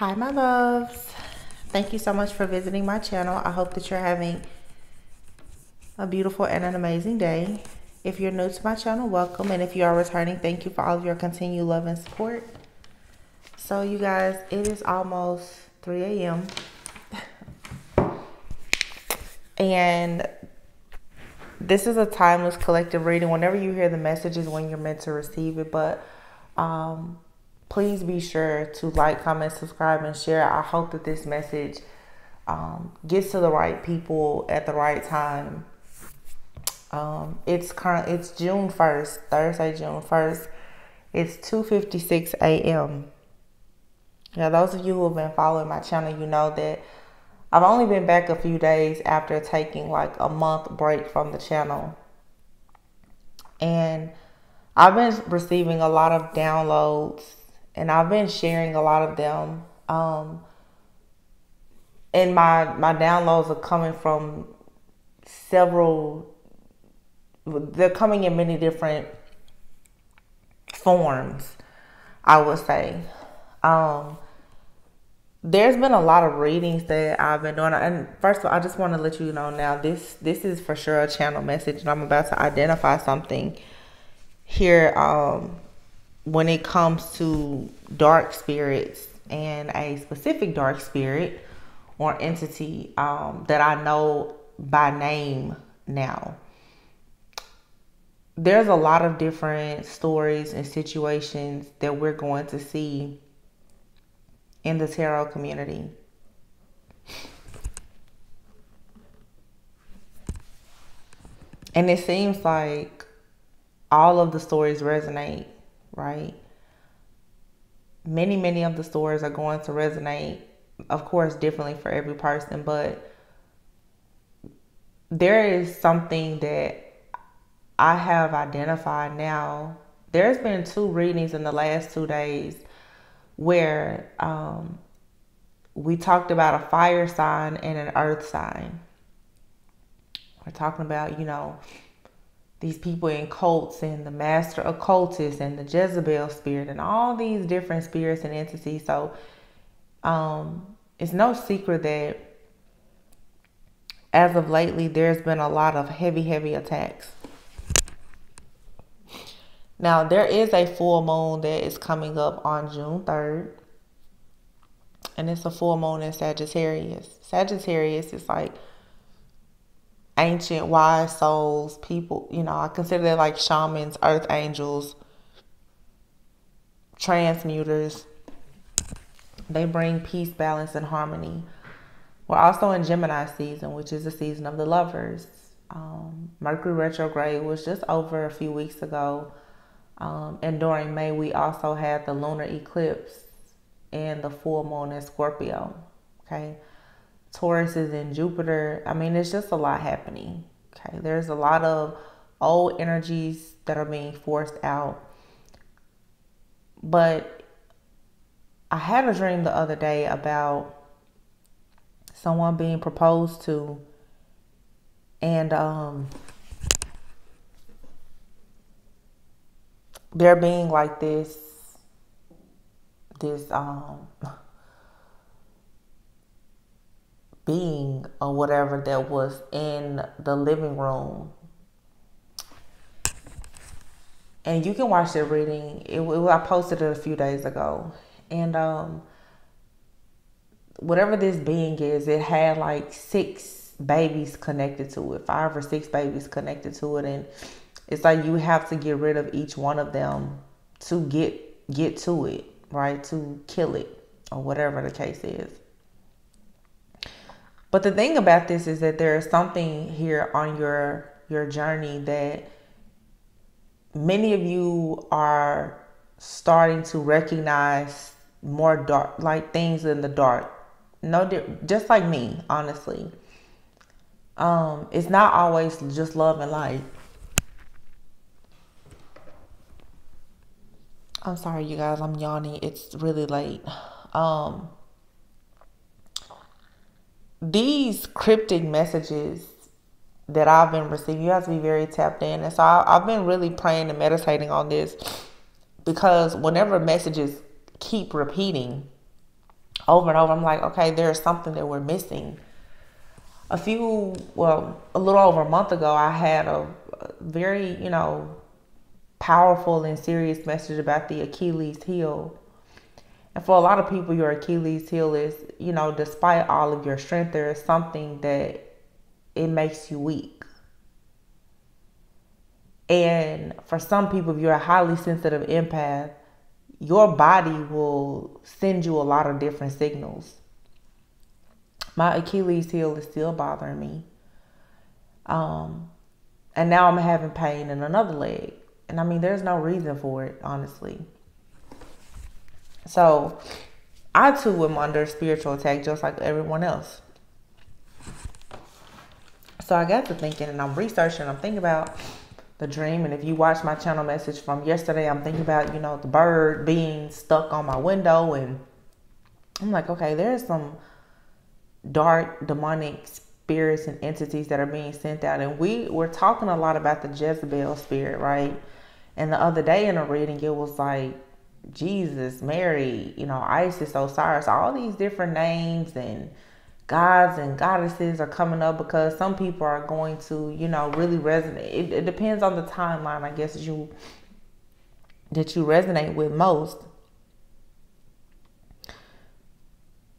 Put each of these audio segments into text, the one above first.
Hi, my loves. Thank you so much for visiting my channel. I hope that you're having a beautiful and an amazing day. If you're new to my channel, welcome. And if you are returning, thank you for all of your continued love and support. So, you guys, it is almost 3 a.m. And this is a timeless collective reading. Whenever you hear the message is when you're meant to receive it. But please be sure to like, comment, subscribe, and share. I hope that this message gets to the right people at the right time. It's June 1st, Thursday, June 1st. It's 2:56 a.m. Now, those of you who have been following my channel, you know that I've only been back a few days after taking like a month break from the channel. And I've been receiving a lot of downloads and I've been sharing a lot of them. And my downloads are coming from they're coming in many different forms, I would say. There's been a lot of readings that I've been doing. And first of all, I just want to let you know now, this is for sure a channel message. And I'm about to identify something here when it comes to dark spirits and a specific dark spirit or entity that I know by name now. There's a lot of different stories and situations that we're going to see in the tarot community. And it seems like all of the stories resonate, right? Many of the stories are going to resonate, of course, differently for every person, but there is something that I have identified now. There's been 2 readings in the last 2 days where we talked about a fire sign and an earth sign. We're talking about, these people in cults and the master occultists and the Jezebel spirit and all these different spirits and entities. So it's no secret that as of lately, there's been a lot of heavy attacks. Now, there is a full moon that is coming up on June 3rd. And it's a full moon in Sagittarius. Sagittarius is like ancient, wise souls, people, I consider that like shamans, earth angels, transmuters. They bring peace, balance, and harmony. We're also in Gemini season, which is the season of the lovers. Mercury retrograde was just over a few weeks ago. And during May, we also had the lunar eclipse and the full moon in Scorpio. Okay. Taurus is in Jupiter. I mean, it's just a lot happening. Okay. There's a lot of old energies that are being forced out. But I had a dream the other day about someone being proposed to, and there being like this being or whatever that was in the living room. And you can watch the reading. I posted it a few days ago. And whatever this being is, it had like 6 babies connected to it, 5 or 6 babies connected to it. And it's like you have to get rid of each one of them to get to it, right? To kill it or whatever the case is. But the thing about this is that there is something here on your journey that many of you are starting to recognize more dark, like things in the dark. Just like me, honestly. It's not always just love and light. I'm sorry, you guys, I'm yawning. It's really late. These cryptic messages that I've been receiving, you have to be very tapped in. And so I've been really praying and meditating on this, because whenever messages keep repeating, over and over. I'm like, okay, there's something that we're missing. A little over a month ago, I had a very, powerful and serious message about the Achilles heel. And for a lot of people, your Achilles heel is, despite all of your strength, there is something that it makes you weak. And for some people, if you're a highly sensitive empath, your body will send you a lot of different signals. My Achilles heel is still bothering me. And now I'm having pain in another leg. And I mean, there's no reason for it, honestly. So I too am under spiritual attack just like everyone else. So I got to thinking, and I'm researching, I'm thinking about the dream. And if you watch my channel message from yesterday, I'm thinking about, the bird being stuck on my window. And I'm like, okay, there's some dark demonic spirits and entities that are being sent out. And we're talking a lot about the Jezebel spirit, right? And the other day in a reading, it was like Jesus, Mary, Isis, Osiris, all these different names and gods and goddesses are coming up because some people are going to, really resonate. It depends on the timeline, I guess, that you resonate with most.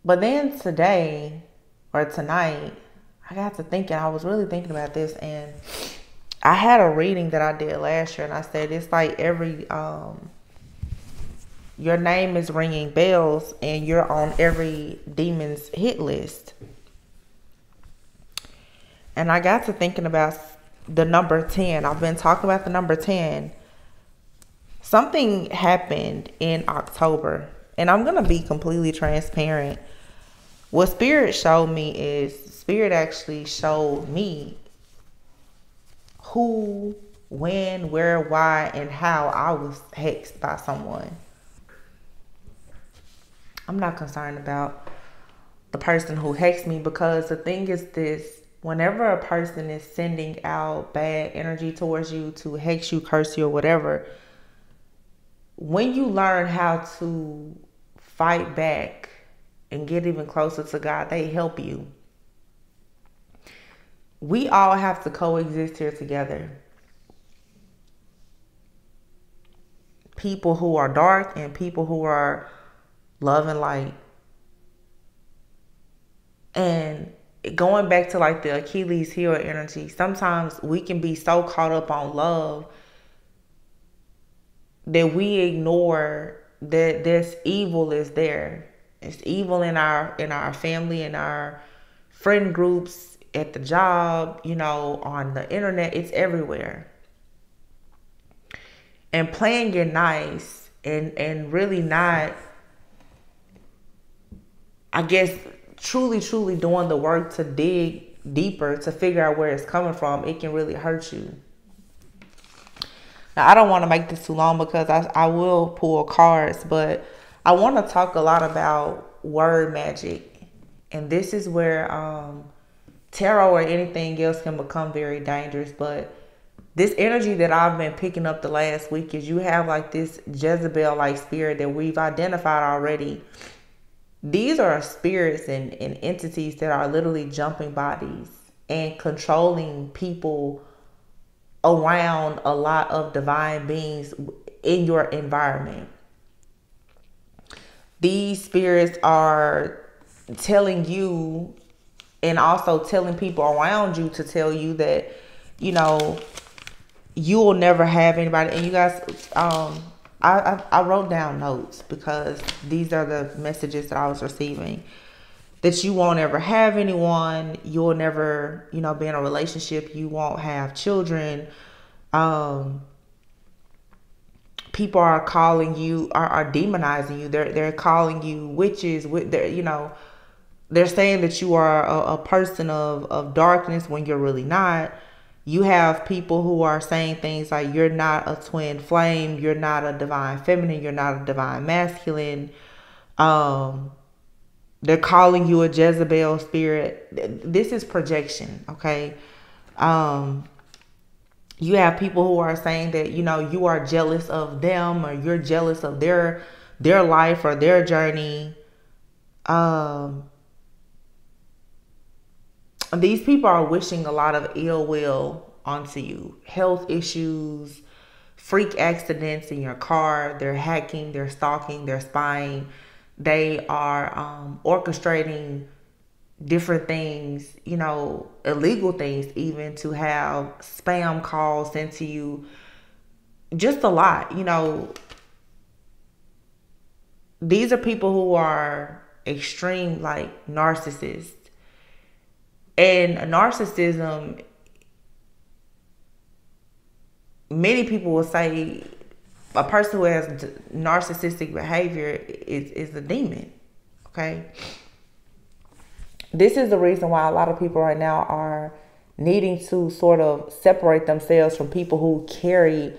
But then tonight, I got to thinking, I was really thinking about this, and I had a reading that I did last year, and I said, it's like every, your name is ringing bells and you're on every demon's hit list. And I got to thinking about the number 10. I've been talking about the number 10. Something happened in October, and I'm going to be completely transparent. What Spirit showed me is, Spirit actually showed me who, when, where, why, and how I was hexed by someone. I'm not concerned about the person who hexed me, because the thing is this: whenever a person is sending out bad energy towards you to hex you, curse you, or whatever, when you learn how to fight back and get even closer to God, they help you. We all have to coexist here together. People who are dark and people who are love and light. And going back to like the Achilles heel energy, sometimes we can be so caught up on love that we ignore that this evil is there. It's evil in our family, in our friend groups, at the job, on the internet. It's everywhere. And playing it nice and really not, I guess, truly doing the work to dig deeper to figure out where it's coming from, it can really hurt you. Now, I don't want to make this too long because I will pull cards, but I want to talk a lot about word magic. And this is where tarot or anything else can become very dangerous. But this energy that I've been picking up the last week is you have like this Jezebel-like spirit that we've identified already. These are spirits and entities that are literally jumping bodies and controlling people around a lot of divine beings in your environment. These spirits are telling you and also telling people around you to tell you that, you will never have anybody. And you guys, I wrote down notes because these are the messages that I was receiving. That you won't ever have anyone. You'll never, be in a relationship. You won't have children. People are calling you, are demonizing you. They're calling you witches. They're saying that you are a person of darkness when you're really not. You have people who are saying things like, you're not a twin flame, you're not a divine feminine, you're not a divine masculine. They're calling you a Jezebel spirit. This is projection, okay? You have people who are saying that, you are jealous of them, or you're jealous of their life or their journey. Um, these people are wishing a lot of ill will onto you. Health issues, freak accidents in your car. They're hacking, they're stalking, they're spying. They are orchestrating different things, illegal things, even to have spam calls sent to you. Just a lot, These are people who are extreme, like narcissists. And narcissism, many people will say a person who has narcissistic behavior is a demon. Okay. This is the reason why a lot of people right now are needing to sort of separate themselves from people who carry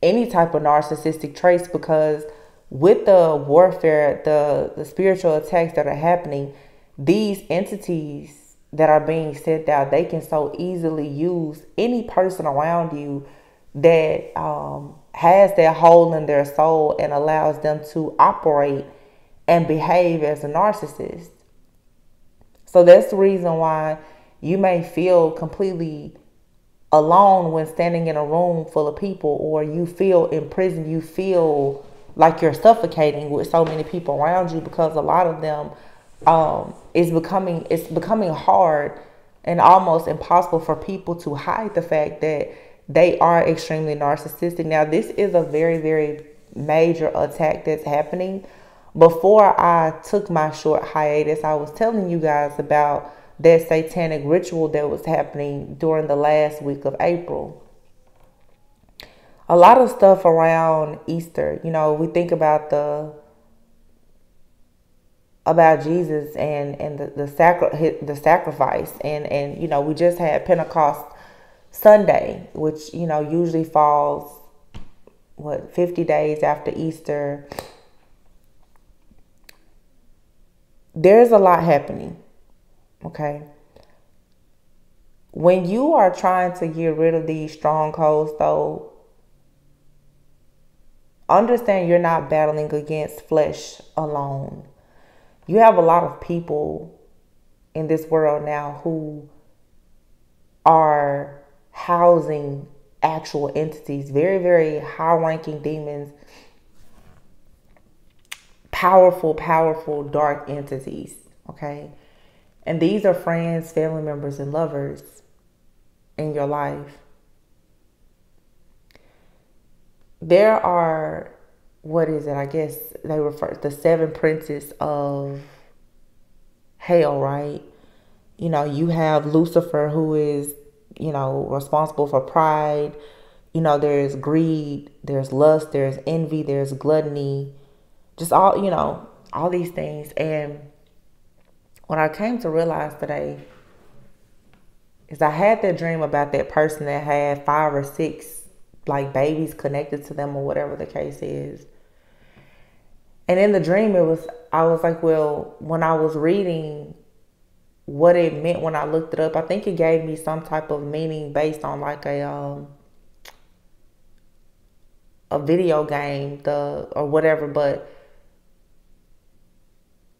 any type of narcissistic traits, because with the warfare, the spiritual attacks that are happening, these entities that are being sent out, they can so easily use any person around you that has that hole in their soul and allows them to operate and behave as a narcissist. So that's the reason why you may feel completely alone when standing in a room full of people, or you feel imprisoned. You feel like you're suffocating with so many people around you, because a lot of them it's becoming hard and almost impossible for people to hide the fact that they are extremely narcissistic. Now, this is a very, very major attack that's happening. Before I took my short hiatus, I was telling you guys about that satanic ritual that was happening during the last week of April. A lot of stuff around Easter, we think about Jesus and the sacrifice, and we just had Pentecost Sunday, which usually falls 50 days after Easter. There's a lot happening. Okay. When you are trying to get rid of these strongholds, though, understand you're not battling against flesh alone. You have a lot of people in this world now who are housing actual entities, very, very high-ranking demons, powerful, dark entities, okay? And these are friends, family members, and lovers in your life. There are, I guess they refer to the 7 princes of hell, right? You have Lucifer, who is, responsible for pride. There's greed, there's lust, there's envy, there's gluttony, just all these things. And what I came to realize today is I had that dream about that person that had 5 or 6 like babies connected to them, or whatever the case is. And in the dream, I was like, well, when I was reading what it meant, when I looked it up, I think it gave me some type of meaning based on like a video game, or whatever. But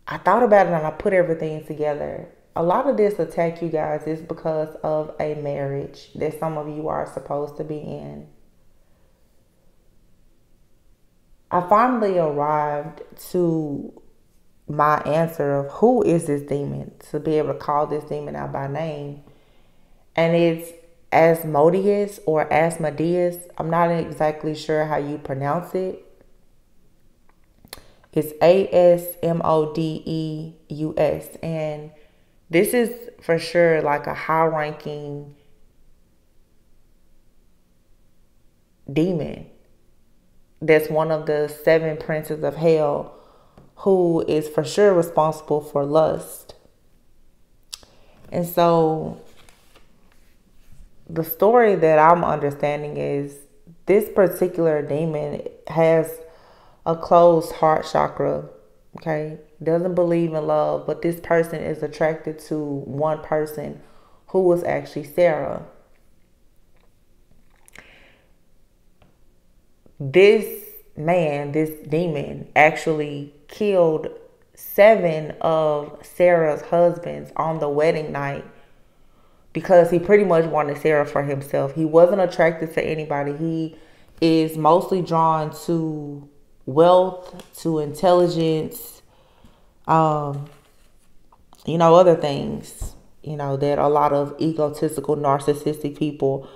I thought about it and I put everything together. A lot of this attack, you guys, is because of a marriage that some of you are supposed to be in. I finally arrived to my answer of who is this demon, to be able to call this demon out by name. And it's Asmodeus or Asmodeus. I'm not exactly sure how you pronounce it. It's Asmodeus. And this is for sure like a high-ranking demon that's one of the 7 princes of hell, who is for sure responsible for lust. And so the story that I'm understanding is this particular demon has a closed heart chakra, okay? Doesn't believe in love, but this person is attracted to one person who was actually Sarah. This demon actually killed 7 of Sarah's husbands on the wedding night because he pretty much wanted Sarah for himself. He wasn't attracted to anybody. He is mostly drawn to wealth, to intelligence, other things, that a lot of egotistical, narcissistic people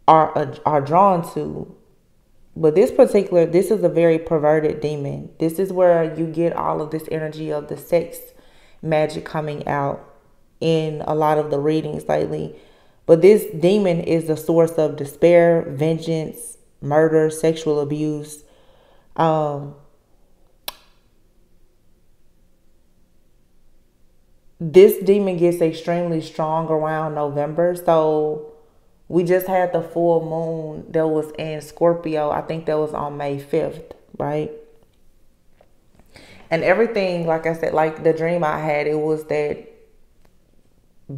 are drawn to. But this is a very perverted demon. This is where you get all of this energy of the sex magic coming out in a lot of the readings lately. But this demon is the source of despair, vengeance, murder, sexual abuse. This demon gets extremely strong around November. So we just had the full moon that was in Scorpio. I think that was on May 5th, right? And everything, like I said, like the dream I had, it was that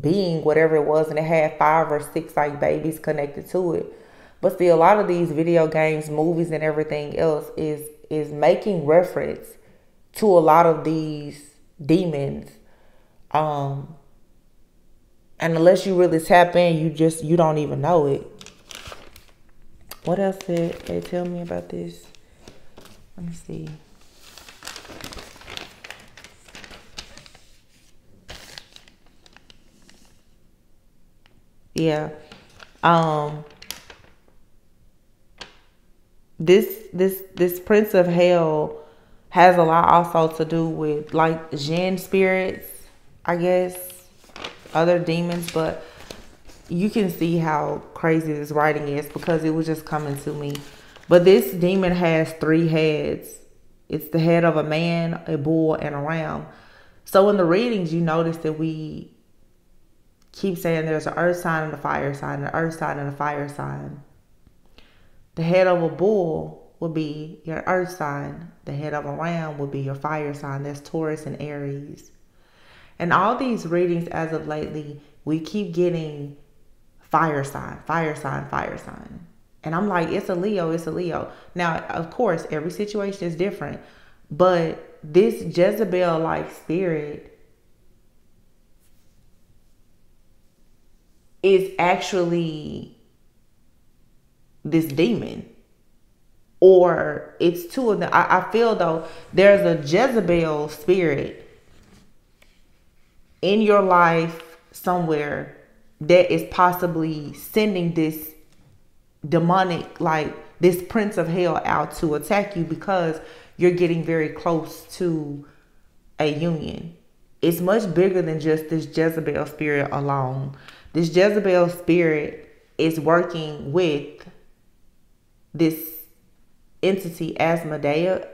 being, whatever it was, and it had 5 or 6 like babies connected to it. But see, a lot of these video games, movies, and everything else is making reference to a lot of these demons. And unless you really tap in, you don't even know it. What else did they tell me about this? Let me see. Yeah. This Prince of Hell has a lot also to do with like jinn spirits, I guess, other demons, but you can see how crazy this writing is because it was just coming to me. But this demon has 3 heads. It's the head of a man, a bull, and a ram. So in the readings, you notice that we keep saying there's an earth sign and a fire sign, an earth sign and a fire sign. The head of a bull would be your earth sign. The head of a ram would be your fire sign. That's Taurus and Aries. And all these readings as of lately, we keep getting fire sign, fire sign, fire sign. And I'm like, it's a Leo, it's a Leo. Now, of course, every situation is different. But this Jezebel-like spirit is actually this demon. Or it's 2 of them. I feel though there's a Jezebel spirit in your life somewhere that is possibly sending this demonic, like this Prince of Hell out to attack you because you're getting very close to a union. It's much bigger than just this Jezebel spirit alone. This Jezebel spirit is working with this entity Asmodeus,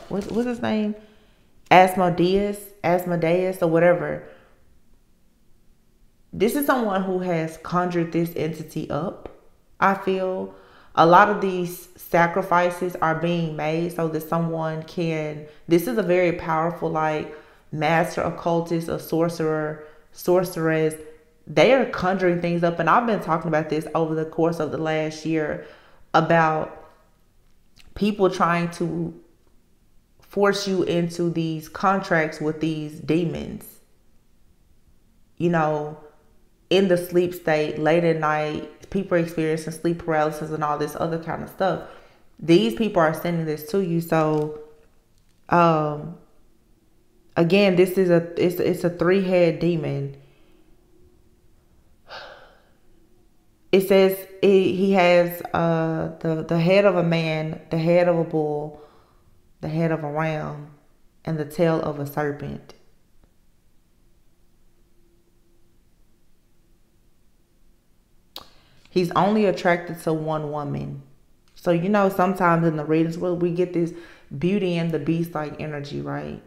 what's his name? Asmodeus or whatever. This is someone who has conjured this entity up. I feel a lot of these sacrifices are being made so that someone can, this is a very powerful like master occultist, a sorceress. They are conjuring things up. And I've been talking about this over the course of the last year about people trying to force you into these contracts with these demons, in the sleep state, late at night, people are experiencing sleep paralysis and all this other kind of stuff. These people are sending this to you. So, again, this is it's a 3-head demon. It says he has the head of a man, the head of a bull, the head of a ram, and the tail of a serpent. He's only attracted to one woman. So, sometimes in the readings, we get this Beauty and the Beast like energy, right?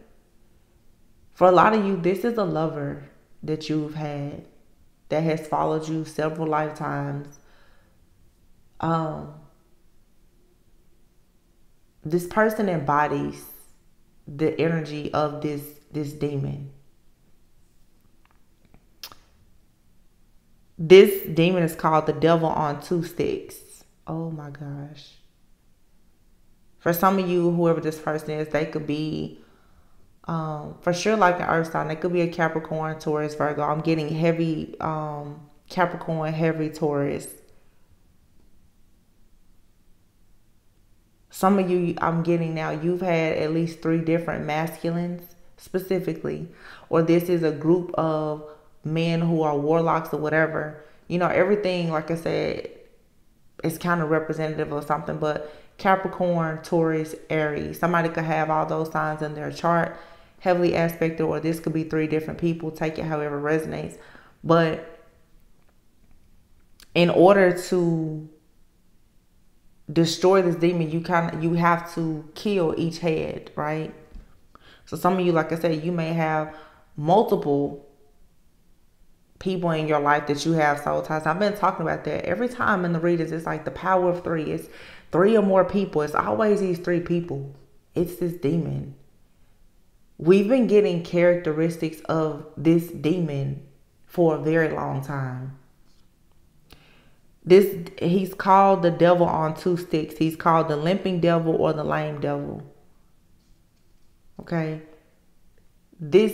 For a lot of you, this is a lover that you've had that has followed you several lifetimes. This person embodies the energy of this demon. This demon is called the devil on 2 sticks. Oh my gosh. For some of you, whoever this person is, they could be For sure, like an earth sign. It could be a Capricorn, Taurus, Virgo. I'm getting heavy Capricorn, heavy Taurus. Some of you, I'm getting now, you've had at least 3 different masculines specifically, or this is a group of men who are warlocks or whatever. You know, everything, like I said, is kind of representative of something, but Capricorn, Taurus, Aries, somebody could have all those signs in their chart, heavily aspected, or this could be 3 different people. Take it however resonates. But in order to destroy this demon, you have to kill each head, right? So some of you, like I said, you may have multiple people in your life that you have soul ties. I've been talking about that every time in the readings. It's like the power of 3. It's 3 or more people. It's always these 3 people. It's this demon. We've been getting characteristics of this demon for a very long time. He's called the devil on 2 sticks. He's called the limping devil or the lame devil. Okay. This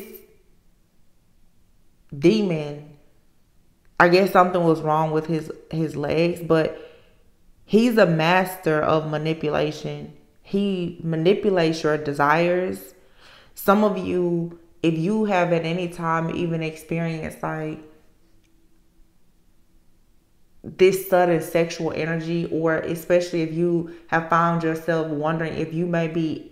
demon, I guess something was wrong with his legs, but he's a master of manipulation. He manipulates your desires. Some of you, if you have at any time even experienced like this sudden sexual energy, or especially if you have found yourself wondering if you may be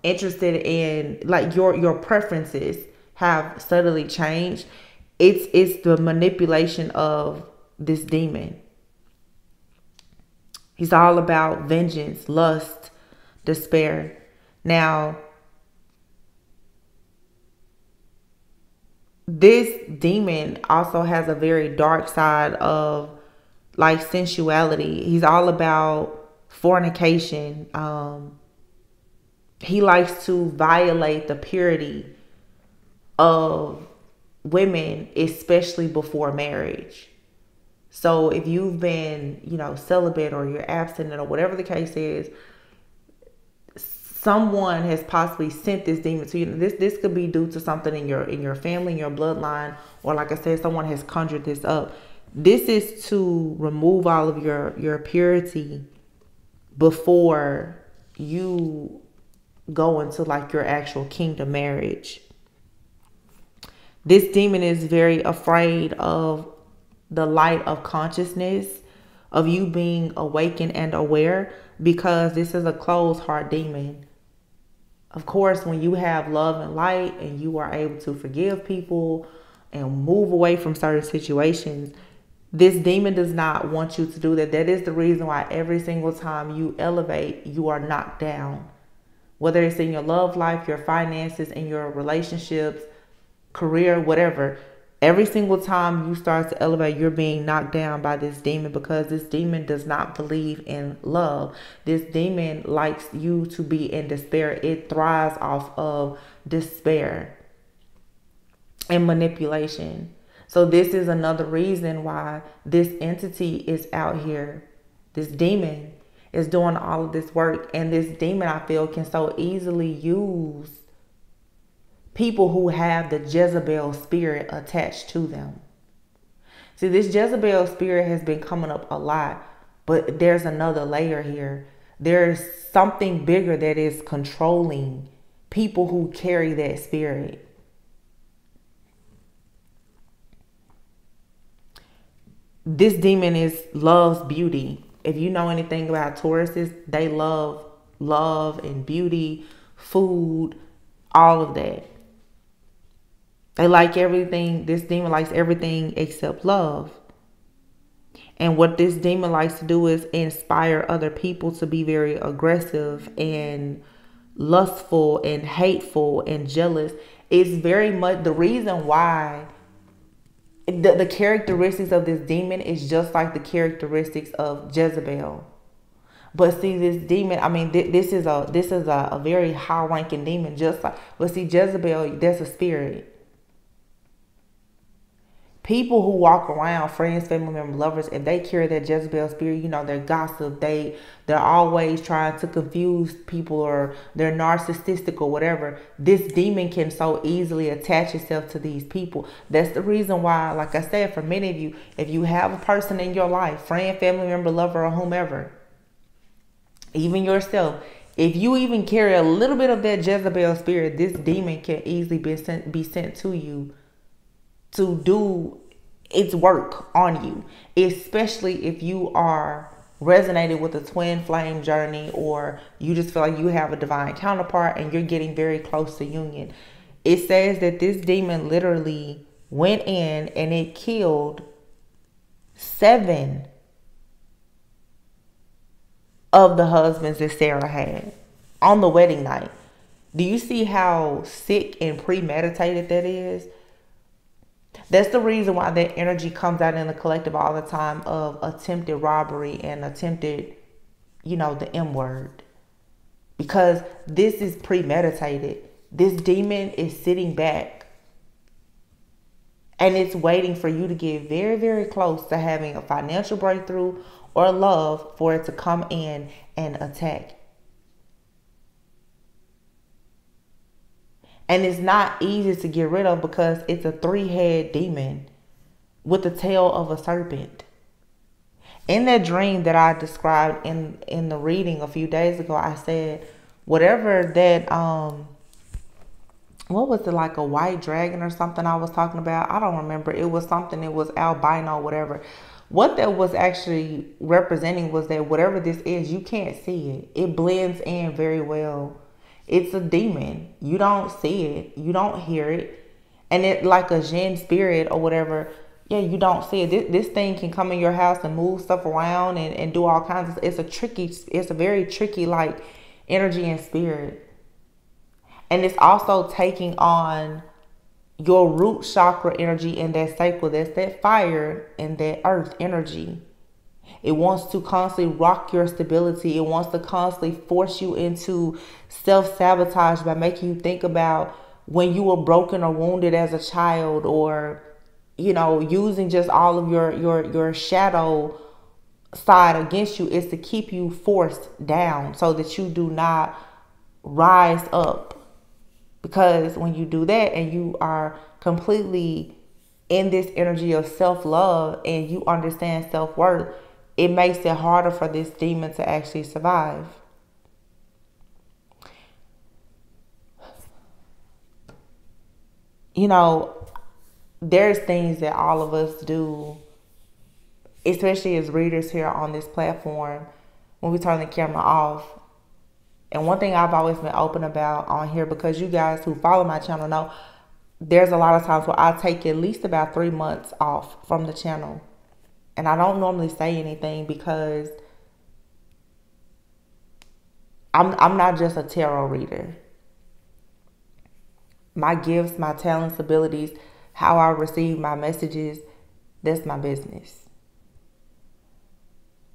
interested in, like, your preferences have suddenly changed, it's the manipulation of this demon. He's all about vengeance, lust, despair. Now, this demon also has a very dark side of like sensuality. He's all about fornication. He likes to violate the purity of women, especially before marriage. So if you've been, celibate, or you're abstinent, or whatever the case is, someone has possibly sent this demon to you. This could be due to something in your family, in your bloodline, or like I said, someone has conjured this up. This is to remove all of your purity before you go into like your actual kingdom marriage. This demon is very afraid of the light of consciousness, of you being awakened and aware, because this is a closed heart demon. Of course, when you have love and light and you are able to forgive people and move away from certain situations, this demon does not want you to do that. That is the reason why every single time you elevate, you are knocked down. Whether it's in your love life, your finances, in your relationships, career, whatever. Every single time you start to elevate, you're being knocked down by this demon, because this demon does not believe in love. This demon likes you to be in despair. It thrives off of despair and manipulation. So this is another reason why this entity is out here. This demon is doing all of this work. And this demon, I feel, can so easily use people who have the Jezebel spirit attached to them. See, this Jezebel spirit has been coming up a lot, but there's another layer here. There's something bigger that is controlling people who carry that spirit. This demon loves beauty. If you know anything about Tauruses, they love and beauty, food, all of that. They like everything. This demon likes everything except love. And what this demon likes to do is inspire other people to be very aggressive and lustful and hateful and jealous. It's very much the reason why the characteristics of this demon is just like the characteristics of Jezebel. But see, this demon, I mean, this is a very high ranking demon, just like, but see, Jezebel, that's a spirit. people who walk around, friends, family members, lovers, if they carry that Jezebel spirit, they're gossip, they're always trying to confuse people, or they're narcissistic or whatever. This demon can so easily attach itself to these people. That's the reason why, like I said, for many of you, if you have a person in your life, friend, family member, lover, or whomever, even yourself, if you even carry a little bit of that Jezebel spirit, this demon can easily be sent to you to do its work on you, especially if you are resonated with a twin flame journey, or you just feel like you have a divine counterpart and you're getting very close to union. It says that this demon literally went in and it killed 7 of the husbands that Sarah had on the wedding night. Do you see how sick and premeditated that is? That's the reason why that energy comes out in the collective all the time of attempted robbery and attempted, the M word. Because this is premeditated. This demon is sitting back and it's waiting for you to get very, very close to having a financial breakthrough or love for it to come in and attack. And it's not easy to get rid of because it's a 3-head demon with the tail of a serpent. In that dream that I described in the reading a few days ago, I said, whatever that, what was it, like a white dragon or something I was talking about? I don't remember. It was something, it was albino, whatever. What that was actually representing was that whatever this is, you can't see it. It blends in very well. It's a demon. You don't see it. You don't hear it. And it, like a Jinn spirit or whatever, you don't see it. This thing can come in your house and move stuff around and do all kinds of, it's a very tricky like energy and spirit. And it's also taking on your root chakra energy and that sacral. That's that fire and that earth energy. It wants to constantly rock your stability. It wants to constantly force you into self-sabotage by making you think about when you were broken or wounded as a child, or, using just all of your shadow side against you. Is to keep you forced down so that you do not rise up. Because when you do that and you are completely in this energy of self-love and you understand self-worth, it makes it harder for this demon to actually survive. There's things that all of us do, especially as readers here on this platform, when we turn the camera off. And one thing I've always been open about on here, because you guys who follow my channel know, there's a lot of times where I take at least about 3 months off from the channel. And I don't normally say anything because I'm not just a tarot reader. My gifts, my talents, abilities, how I receive my messages, that's my business.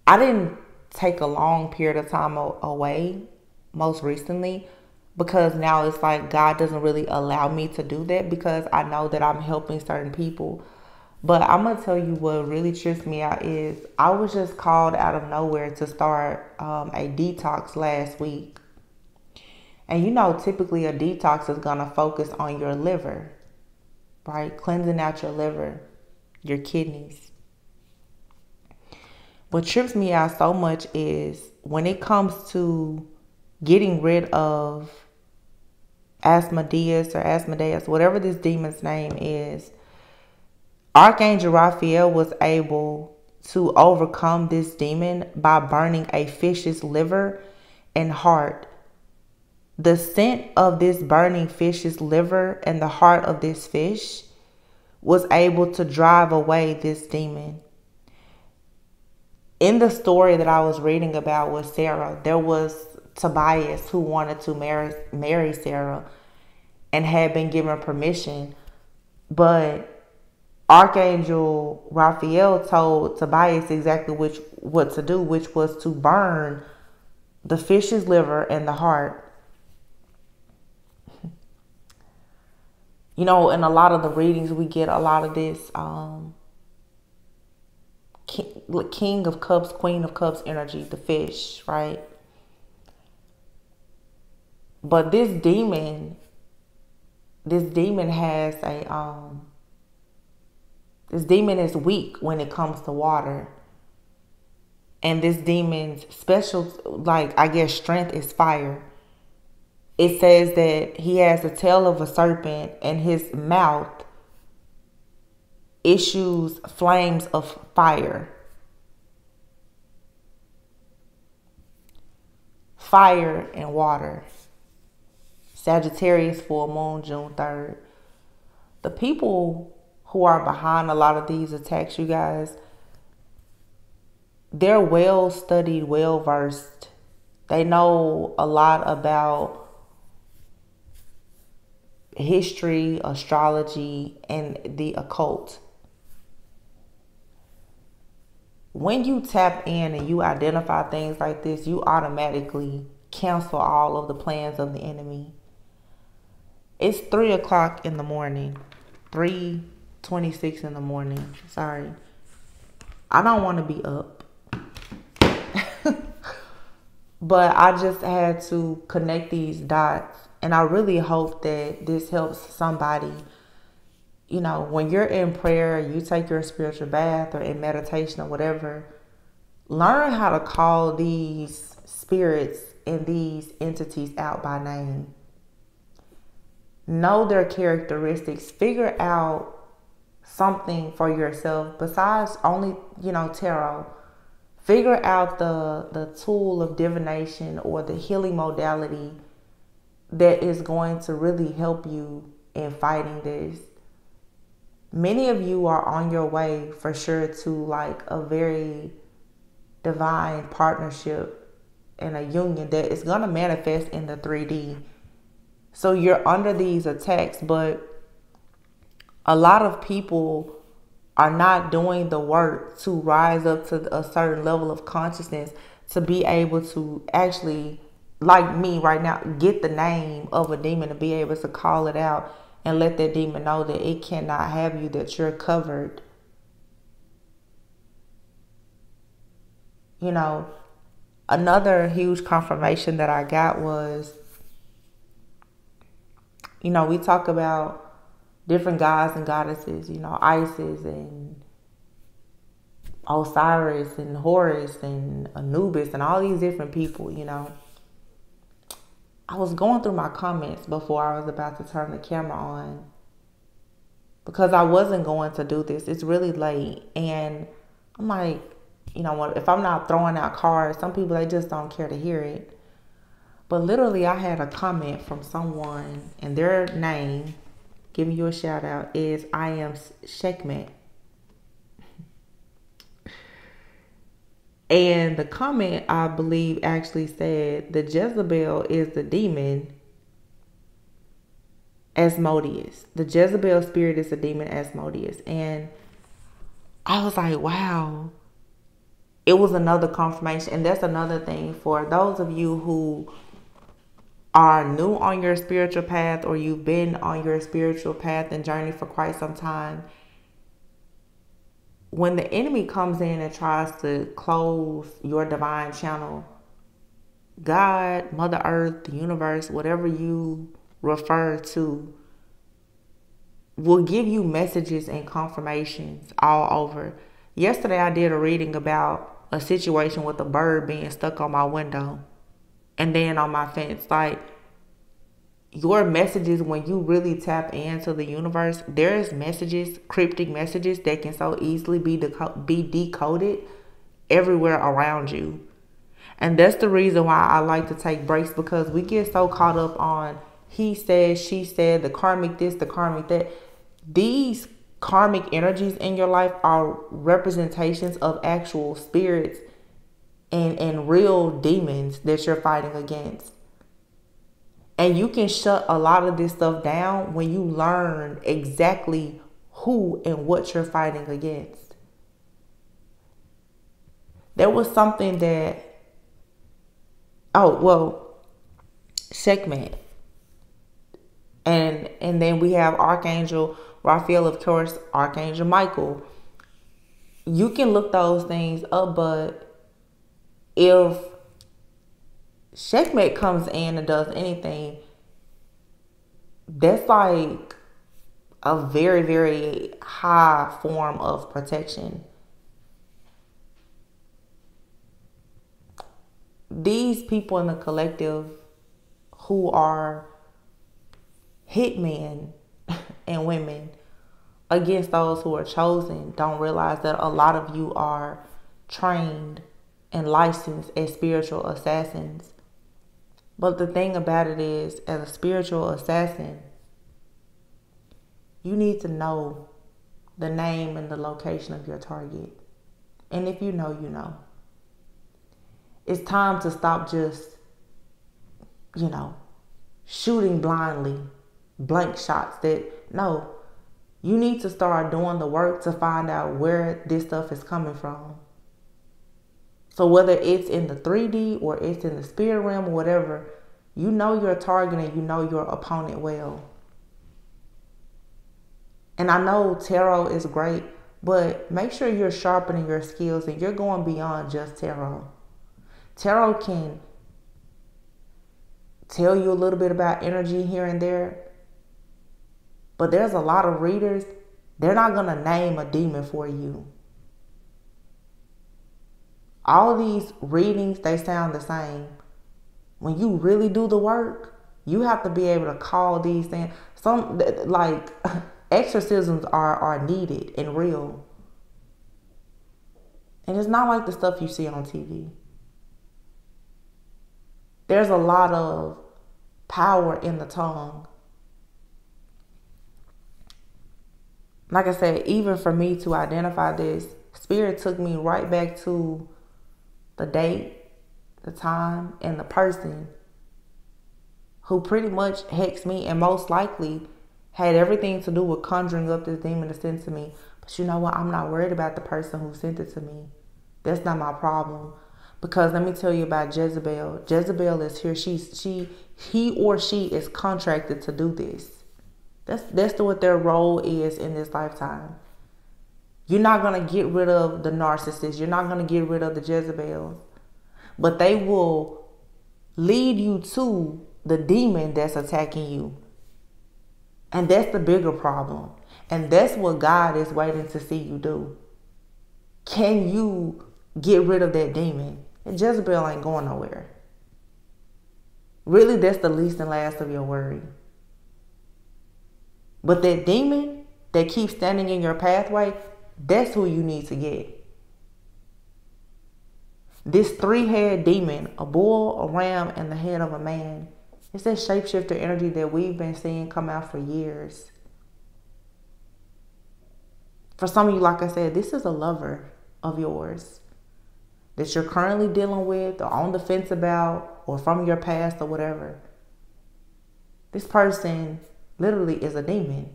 I didn't take a long period of time away most recently, because now it's like God doesn't really allow me to do that because I know that I'm helping certain people. But I'm going to tell you what really trips me out is I was just called out of nowhere to start a detox last week. And typically a detox is going to focus on your liver, right? Cleansing out your liver, your kidneys. What trips me out so much is when it comes to getting rid of Asmodeus or Asmodeus, whatever this demon's name is, Archangel Raphael was able to overcome this demon by burning a fish's liver and heart. The scent of this burning fish's liver and the heart of this fish was able to drive away this demon. In the story that I was reading about with Sarah, there was Tobias who wanted to marry Sarah and had been given permission, but Archangel Raphael told Tobias exactly what to do, which was to burn the fish's liver and the heart. You know, in a lot of the readings, we get a lot of this King of Cups, Queen of Cups energy, the fish, right? But this demon has this demon is weak when it comes to water. And this demon's special, like, I guess, strength is fire. It says that he has the tail of a serpent and his mouth issues flames of fire. Fire and water. Sagittarius full moon, June 3rd. The people who are behind a lot of these attacks, you guys, they're well studied, well versed. They know a lot about history, astrology, and the occult. When you tap in and you identify things like this, you automatically cancel all of the plans of the enemy. It's 3 o'clock in the morning, 3:26 in the morning. Sorry. I don't want to be up. But I just had to connect these dots. And I really hope that this helps somebody. You know, when you're in prayer, you take your spiritual bath or in meditation or whatever, learn how to call these spirits and these entities out by name. Know their characteristics. Figure out something for yourself besides only, tarot. Figure out the tool of divination or the healing modality that is going to really help you in fighting this. Many of you are on your way for sure to like a very divine partnership and a union that is going to manifest in the 3D. So you're under these attacks, but a lot of people are not doing the work to rise up to a certain level of consciousness to be able to actually, like me right now, get the name of a demon and be able to call it out and let that demon know that it cannot have you, that you're covered. You know, another huge confirmation that I got was, we talk about different gods and goddesses, Isis and Osiris and Horus and Anubis and all these different people, I was going through my comments before I was about to turn the camera on because I wasn't going to do this. It's really late. And I'm like, if I'm not throwing out cards, some people, they just don't care to hear it. But literally, I had a comment from someone and their name, giving you a shout out, is I am Checkmate. And the comment, I believe, actually said the Jezebel is the demon Asmodeus. The Jezebel spirit is the demon Asmodeus. And I was like, wow. It was another confirmation. And that's another thing for those of you who are new on your spiritual path, or you've been on your spiritual path and journey for quite some time. When the enemy comes in and tries to close your divine channel, God, Mother Earth, the universe, whatever you refer to, will give you messages and confirmations all over. Yesterday, I did a reading about a situation with a bird being stuck on my window and then on my fence. Like, your messages, when you really tap into the universe, there's messages, cryptic messages that can so easily be decoded everywhere around you. And that's the reason why I like to take breaks, because we get so caught up on he said, she said, the karmic this, the karmic that. These karmic energies in your life are representations of actual spirits and real demons that you're fighting against. And you can shut a lot of this stuff down when you learn exactly who and what you're fighting against. There was something that, Checkmate. And then we have Archangel Raphael, of course, Archangel Michael. You can look those things up, but if Sekhmet comes in and does anything, that's like a very, very high form of protection. These people in the collective who are hitmen and women against those who are chosen don't realize that a lot of you are trained and licensed as spiritual assassins. But the thing about it is, as a spiritual assassin, you need to know the name and the location of your target. And if you know, you know. It's time to stop just, shooting blindly, blank shots. No, you need to start doing the work to find out where this stuff is coming from. So whether it's in the 3D or it's in the spirit realm or whatever, you know your target and you know your opponent well. And I know tarot is great, but make sure you're sharpening your skills and you're going beyond just tarot. Tarot can tell you a little bit about energy here and there, but there's a lot of readers, they're not going to name a demon for you. All these readings, they sound the same. When you really do the work, you have to be able to call these things. Some, like, exorcisms are needed and real. And it's not like the stuff you see on TV. There's a lot of power in the tongue. Like I said, even for me to identify this, Spirit took me right back to the date, the time, and the person who pretty much hexed me and most likely had everything to do with conjuring up this demon to send to me. But you know what? I'm not worried about the person who sent it to me. That's not my problem. Because let me tell you about Jezebel. Jezebel is here. He or she is contracted to do this. That's what their role is in this lifetime. You're not going to get rid of the narcissist. You're not going to get rid of the Jezebels. But they will lead you to the demon that's attacking you. And that's the bigger problem. And that's what God is waiting to see you do. Can you get rid of that demon? And Jezebel ain't going nowhere. Really, that's the least and last of your worry. But that demon that keeps standing in your pathway, that's who you need to get. This 3-head demon, a bull, a ram, and the head of a man. It's that shapeshifter energy that we've been seeing come out for years. For some of you, like I said, this is a lover of yours that you're currently dealing with or on the fence about or from your past or whatever. This person literally is a demon.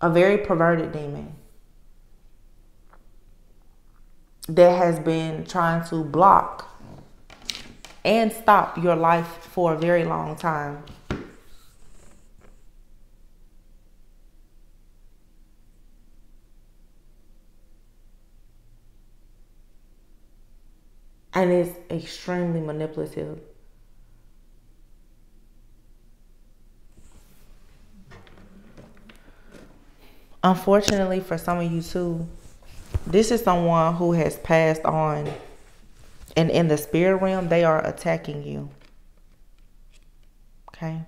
A very perverted demon that has been trying to block and stop your life for a very long time. And it's extremely manipulative. Unfortunately for some of you too, this is someone who has passed on, and in the spirit realm, they are attacking you. Okay?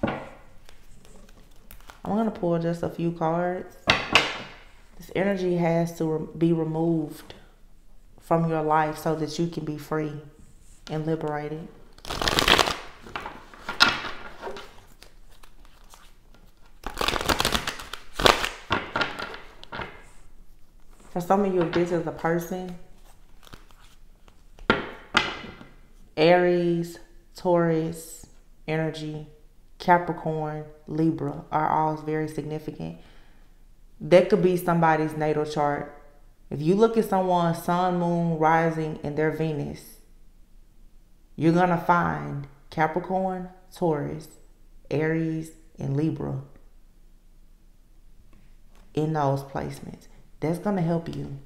I'm going to pull just a few cards. This energy has to be removed from your life so that you can be free and liberated. For some of you, if this is a person, Aries, Taurus energy, Capricorn, Libra are all very significant. That could be somebody's natal chart. If you look at someone's sun, moon, rising, and their Venus, you're going to find Capricorn, Taurus, Aries, and Libra in those placements. That's going to help you.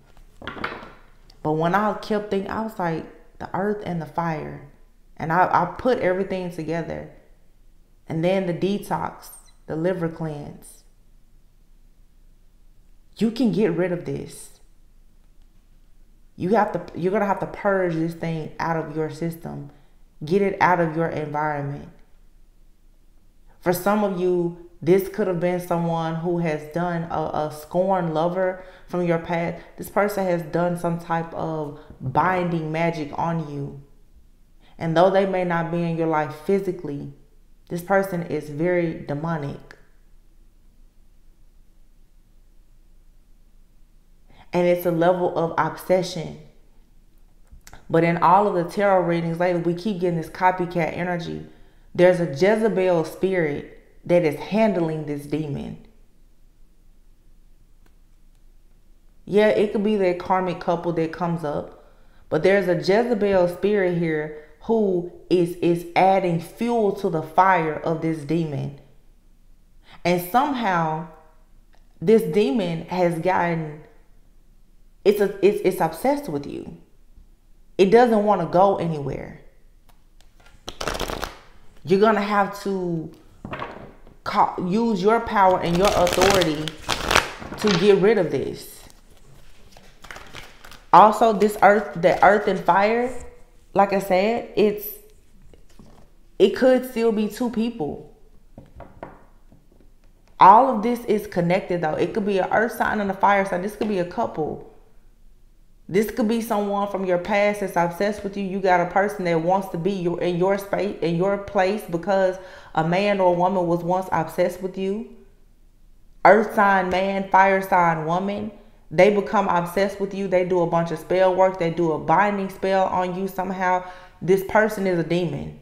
But when I kept thinking, I was like, the earth and the fire. And I put everything together. And then the detox, the liver cleanse. You can get rid of this. You're going to have to purge this thing out of your system. Get it out of your environment. For some of you, this could have been someone who has done a scorned lover from your past. This person has done some type of binding magic on you. And though they may not be in your life physically, this person is very demonic. And it's a level of obsession. But in all of the tarot readings lately, we keep getting this copycat energy. There's a Jezebel spirit that is handling this demon. Yeah, it could be that karmic couple that comes up. But there's a Jezebel spirit here who is adding fuel to the fire of this demon. And somehow this demon has gotten, it's obsessed with you. It doesn't want to go anywhere. You're going to have to use your power and your authority to get rid of this. Also, the earth and fire, like I said, it could still be two people. All of this is connected though. It could be an earth sign and a fire sign. This could be a couple. This could be someone from your past that's obsessed with you. You got a person that wants to be in your space, in your place, because a man or a woman was once obsessed with you. Earth sign man, fire sign woman. They become obsessed with you. They do a bunch of spell work. They do a binding spell on you somehow. This person is a demon.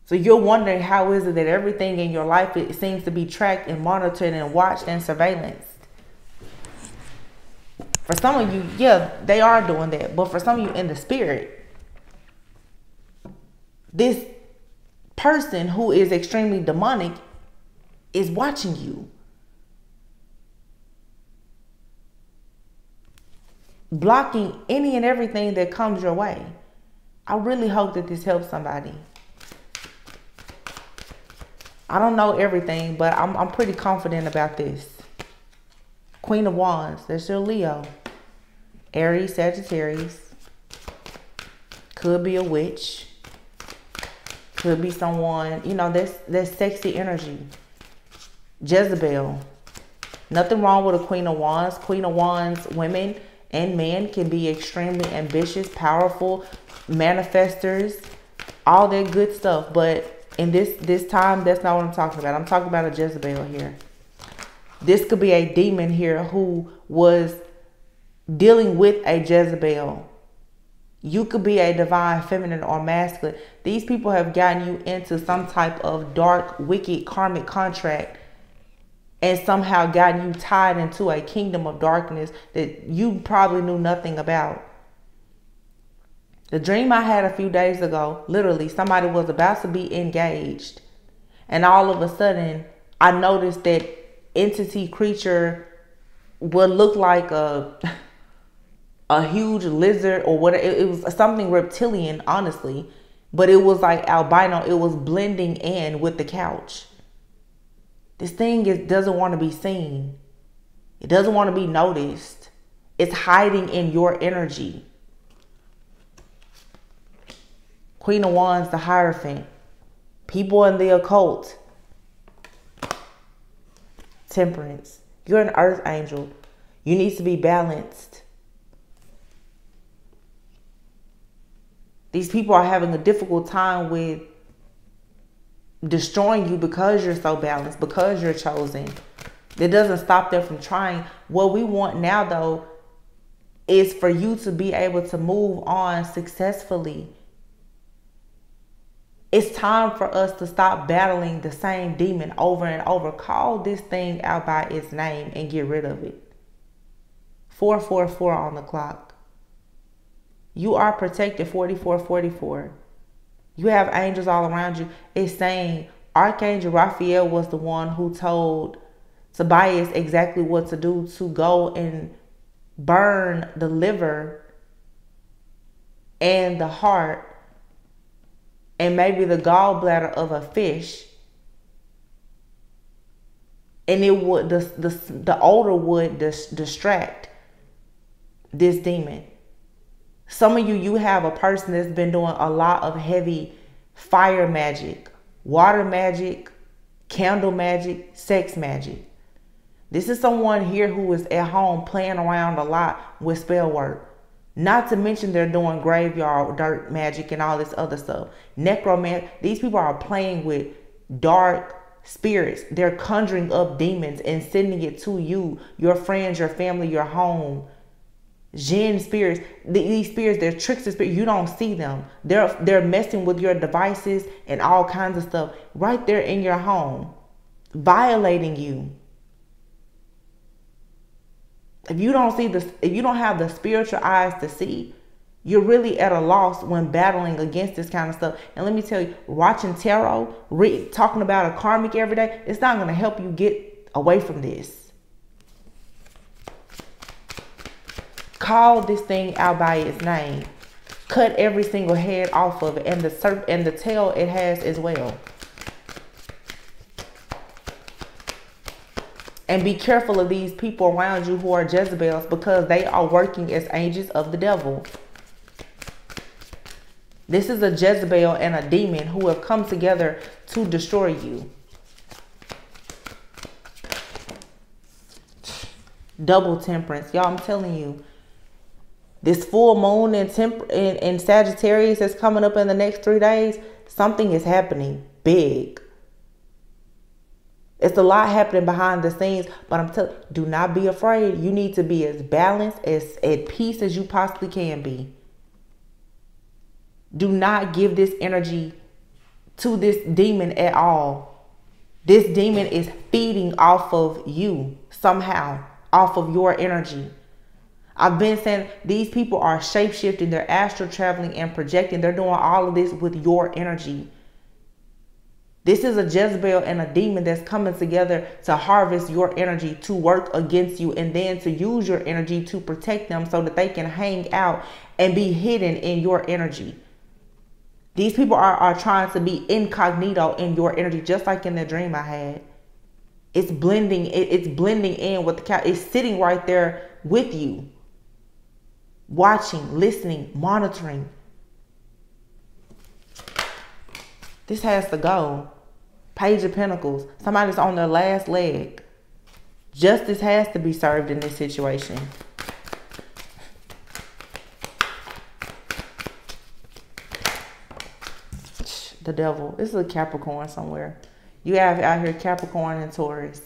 So you're wondering, how is it that everything in your life, it seems to be tracked and monitored and watched and surveillanced? For some of you, yeah, they are doing that. But for some of you in the spirit, this person who is extremely demonic is watching you. Blocking any and everything that comes your way. I really hope that this helps somebody. I don't know everything, but I'm pretty confident about this. Queen of Wands, that's your Leo. Aries, Sagittarius. Could be a witch. Could be someone, you know, that's sexy energy. Jezebel. Nothing wrong with a Queen of Wands. Queen of Wands women and men can be extremely ambitious, powerful, manifestors, all that good stuff. But in this time, that's not what I'm talking about. I'm talking about a Jezebel here. This could be a demon here who was dealing with a Jezebel. You could be a divine feminine or masculine. These people have gotten you into some type of dark, wicked, karmic contract and somehow gotten you tied into a kingdom of darkness that you probably knew nothing about. The dream I had a few days ago, literally somebody was about to be engaged. And all of a sudden, I noticed that entity creature would look like a huge lizard or whatever. It was something reptilian, honestly. But it was like albino. It was blending in with the couch. This thing doesn't want to be seen. It doesn't want to be noticed. It's hiding in your energy. Queen of Wands, the Hierophant. People in the occult. Temperance. You're an earth angel. You need to be balanced. These people are having a difficult time with destroying you because you're so balanced, because you're chosen. That doesn't stop them from trying. What we want now, though, is for you to be able to move on successfully. It's time for us to stop battling the same demon over and over. Call this thing out by its name and get rid of it. 444 on the clock. You are protected 4444. You have angels all around you. It's saying Archangel Raphael was the one who told Tobias exactly what to do, to go and burn the liver and the heart and maybe the gallbladder of a fish. And it would, the odor would distract this demon. Some of you have a person that's been doing a lot of heavy fire magic, water magic, candle magic, sex magic. This is someone here who is at home playing around a lot with spell work. Not to mention they're doing graveyard dirt magic and all this other stuff. Necromancy. These people are playing with dark spirits. They're conjuring up demons and sending it to you, your friends, your family, your home. Jinn spirits. These spirits, they're trickster spirits. You don't see them. They're messing with your devices and all kinds of stuff right there in your home, violating you. If you don't see this, if you don't have the spiritual eyes to see, you're really at a loss when battling against this kind of stuff. And let me tell you, watching tarot, talking about a karmic every day, it's not going to help you get away from this. Call this thing out by its name. Cut every single head off of it, and the tail it has as well. And be careful of these people around you who are Jezebels, because they are working as agents of the devil. This is a Jezebel and a demon who have come together to destroy you. Double temperance. Y'all, I'm telling you. This full moon in Sagittarius that's coming up in the next 3 days, something is happening big. It's a lot happening behind the scenes, but I'm telling you, do not be afraid. You need to be as balanced, as at peace as you possibly can be. Do not give this energy to this demon at all. This demon is feeding off of you somehow, off of your energy. I've been saying these people are shape-shifting, they're astral traveling and projecting. They're doing all of this with your energy. This is a Jezebel and a demon that's coming together to harvest your energy, to work against you, and then to use your energy to protect them so that they can hang out and be hidden in your energy. These people are trying to be incognito in your energy, just like in the dream I had. It's blending. It's blending in with the cat. It's sitting right there with you, watching, listening, monitoring. This has to go. Page of Pentacles. Somebody's on their last leg. Justice has to be served in this situation. The devil. This is a Capricorn somewhere. You have out here Capricorn and Taurus.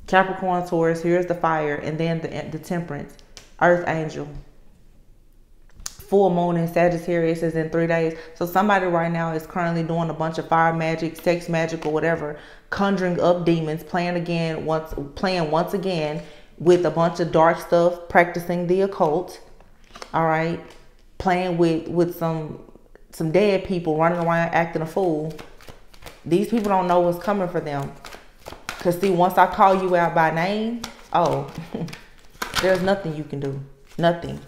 Capricorn, Taurus. Here's the fire. And then the temperance. Earth angel. Full moon in Sagittarius is in 3 days. So somebody right now is currently doing a bunch of fire magic, sex magic, or whatever, conjuring up demons, playing once again with a bunch of dark stuff, practicing the occult. All right, playing with some dead people, running around acting a fool. These people don't know what's coming for them. Cause see, once I call you out by name, oh, there's nothing you can do. Nothing.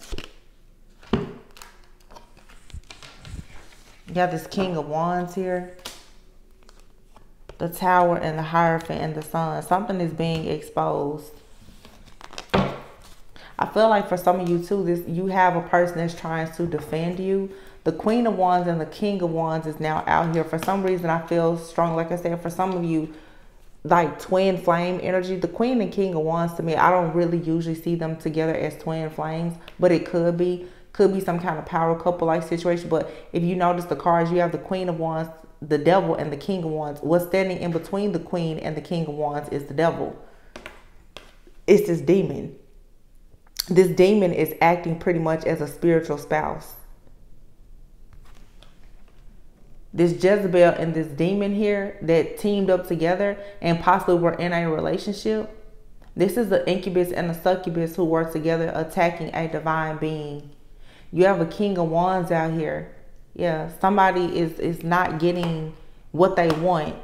You got this King of Wands here. The Tower and the Hierophant and the Sun. Something is being exposed. I feel like for some of you too, you have a person that's trying to defend you. The Queen of Wands and the King of Wands is now out here. For some reason, I feel strong. Like I said, for some of you, like twin flame energy. The Queen and King of Wands, to me, I don't really usually see them together as twin flames, but it could be. Could be some kind of power couple-like situation. But if you notice the cards, you have the Queen of Wands, the Devil, and the King of Wands. What's standing in between the Queen and the King of Wands is the Devil. It's this demon. This demon is acting pretty much as a spiritual spouse. This Jezebel and this demon here that teamed up together and possibly were in a relationship. This is the incubus and the succubus who work together attacking a divine being. You have a King of Wands out here. Yeah, somebody is not getting what they want.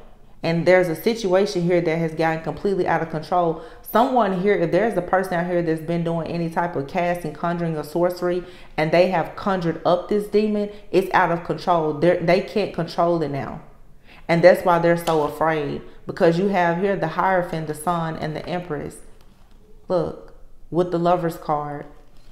And there's a situation here that has gotten completely out of control. Someone here, if there's a person out here that's been doing any type of casting, conjuring, or sorcery, and they have conjured up this demon, it's out of control. They can't control it now. And that's why they're so afraid. Because you have here the Hierophant, the Sun, and the Empress. Look, with the Lover's card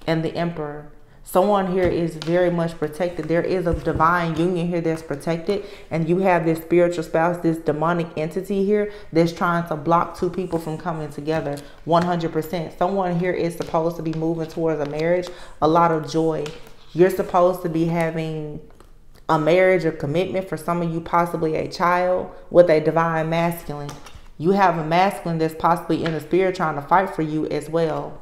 and the Emperor. Someone here is very much protected. There is a divine union here that's protected. And you have this spiritual spouse, this demonic entity here that's trying to block two people from coming together 100%. Someone here is supposed to be moving towards a marriage, a lot of joy. You're supposed to be having a marriage, a commitment, for some of you, possibly a child with a divine masculine. You have a masculine that's possibly in the spirit trying to fight for you as well.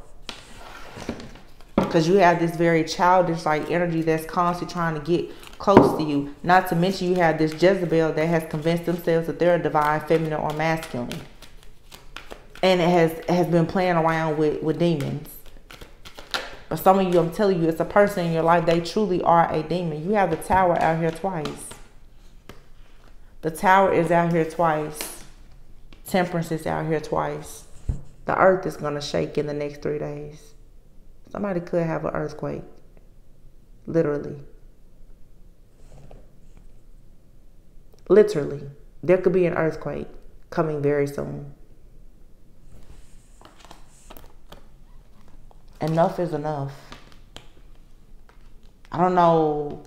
Because you have this very childish like energy that's constantly trying to get close to you. Not to mention you have this Jezebel that has convinced themselves that they're a divine, feminine, or masculine. And it has been playing around with demons. But some of you, I'm telling you, it's a person in your life. They truly are a demon. You have the Tower out here twice. The Tower is out here twice. Temperance is out here twice. The earth is going to shake in the next 3 days. Somebody could have an earthquake. Literally. Literally. There could be an earthquake coming very soon. Enough is enough. I don't know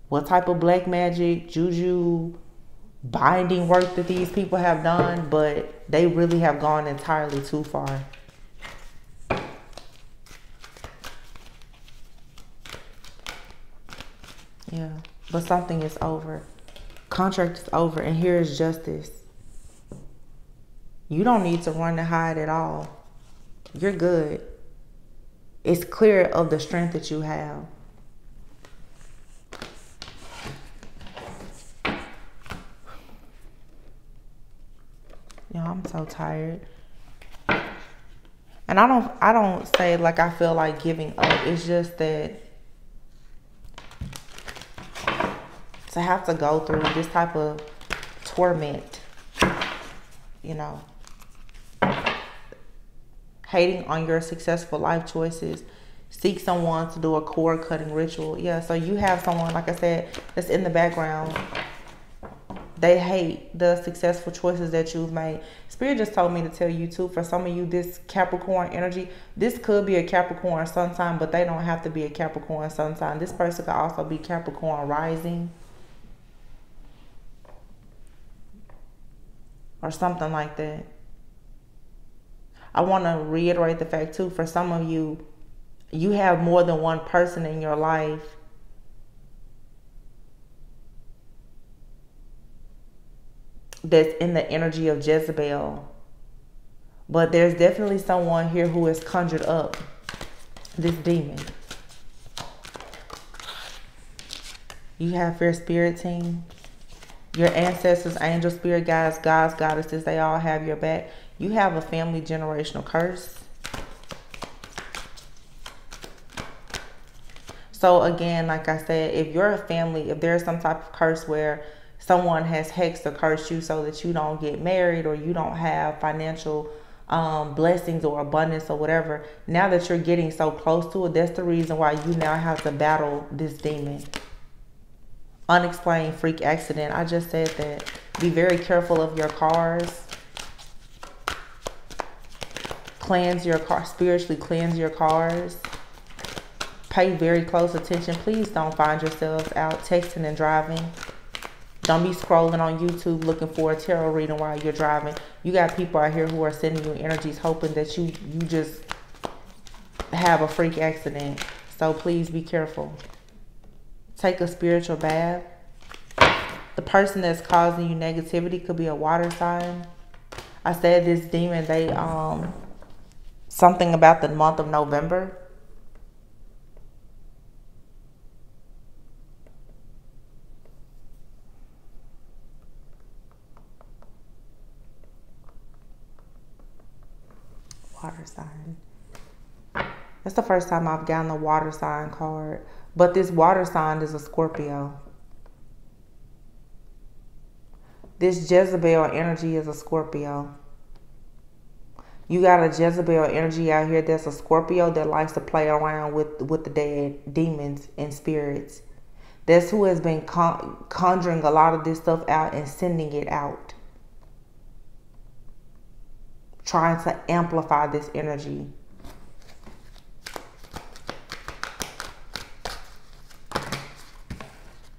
what type of black magic, juju, binding work that these people have done, but they really have gone entirely too far. Yeah, but something is over. Contract is over, and here is justice. You don't need to run and hide at all. You're good. It's clear of the strength that you have. Yeah, I'm so tired. And I don't say like I feel like giving up. It's just that to have to go through this type of torment, you know, hating on your successful life choices, seek someone to do a cord cutting ritual. Yeah, so you have someone, like I said, that's in the background. They hate the successful choices that you've made. Spirit just told me to tell you too, for some of you, this Capricorn energy, this could be a Capricorn sun sign, but they don't have to be a Capricorn sun sign. This person could also be Capricorn rising or something like that. I want to reiterate the fact too, for some of you, you have more than one person in your life that's in the energy of Jezebel. But there's definitely someone here who has conjured up this demon. You have your spirit team, your ancestors, angels, spirit guides, gods, goddesses, they all have your back. You have a family generational curse. So again, like I said, if you're a family, if there's some type of curse where someone has hexed or cursed you so that you don't get married or you don't have financial blessings or abundance or whatever, now that you're getting so close to it, that's the reason why you now have to battle this demon. Unexplained freak accident. I just said that. Be very careful of your cars. Cleanse your car, spiritually cleanse your cars. Pay very close attention. Please don't find yourselves out texting and driving. Don't be scrolling on YouTube looking for a tarot reading while you're driving. You got people out here who are sending you energies hoping that you just have a freak accident. So please be careful. Take a spiritual bath. The person that's causing you negativity could be a water sign. I said this demon, they something about the month of November. Water sign. That's the first time I've gotten the water sign card. But this water sign is a Scorpio. This Jezebel energy is a Scorpio. You got a Jezebel energy out here that's a Scorpio that likes to play around with the dead, demons and spirits. That's who has been conjuring a lot of this stuff out and sending it out. Trying to amplify this energy.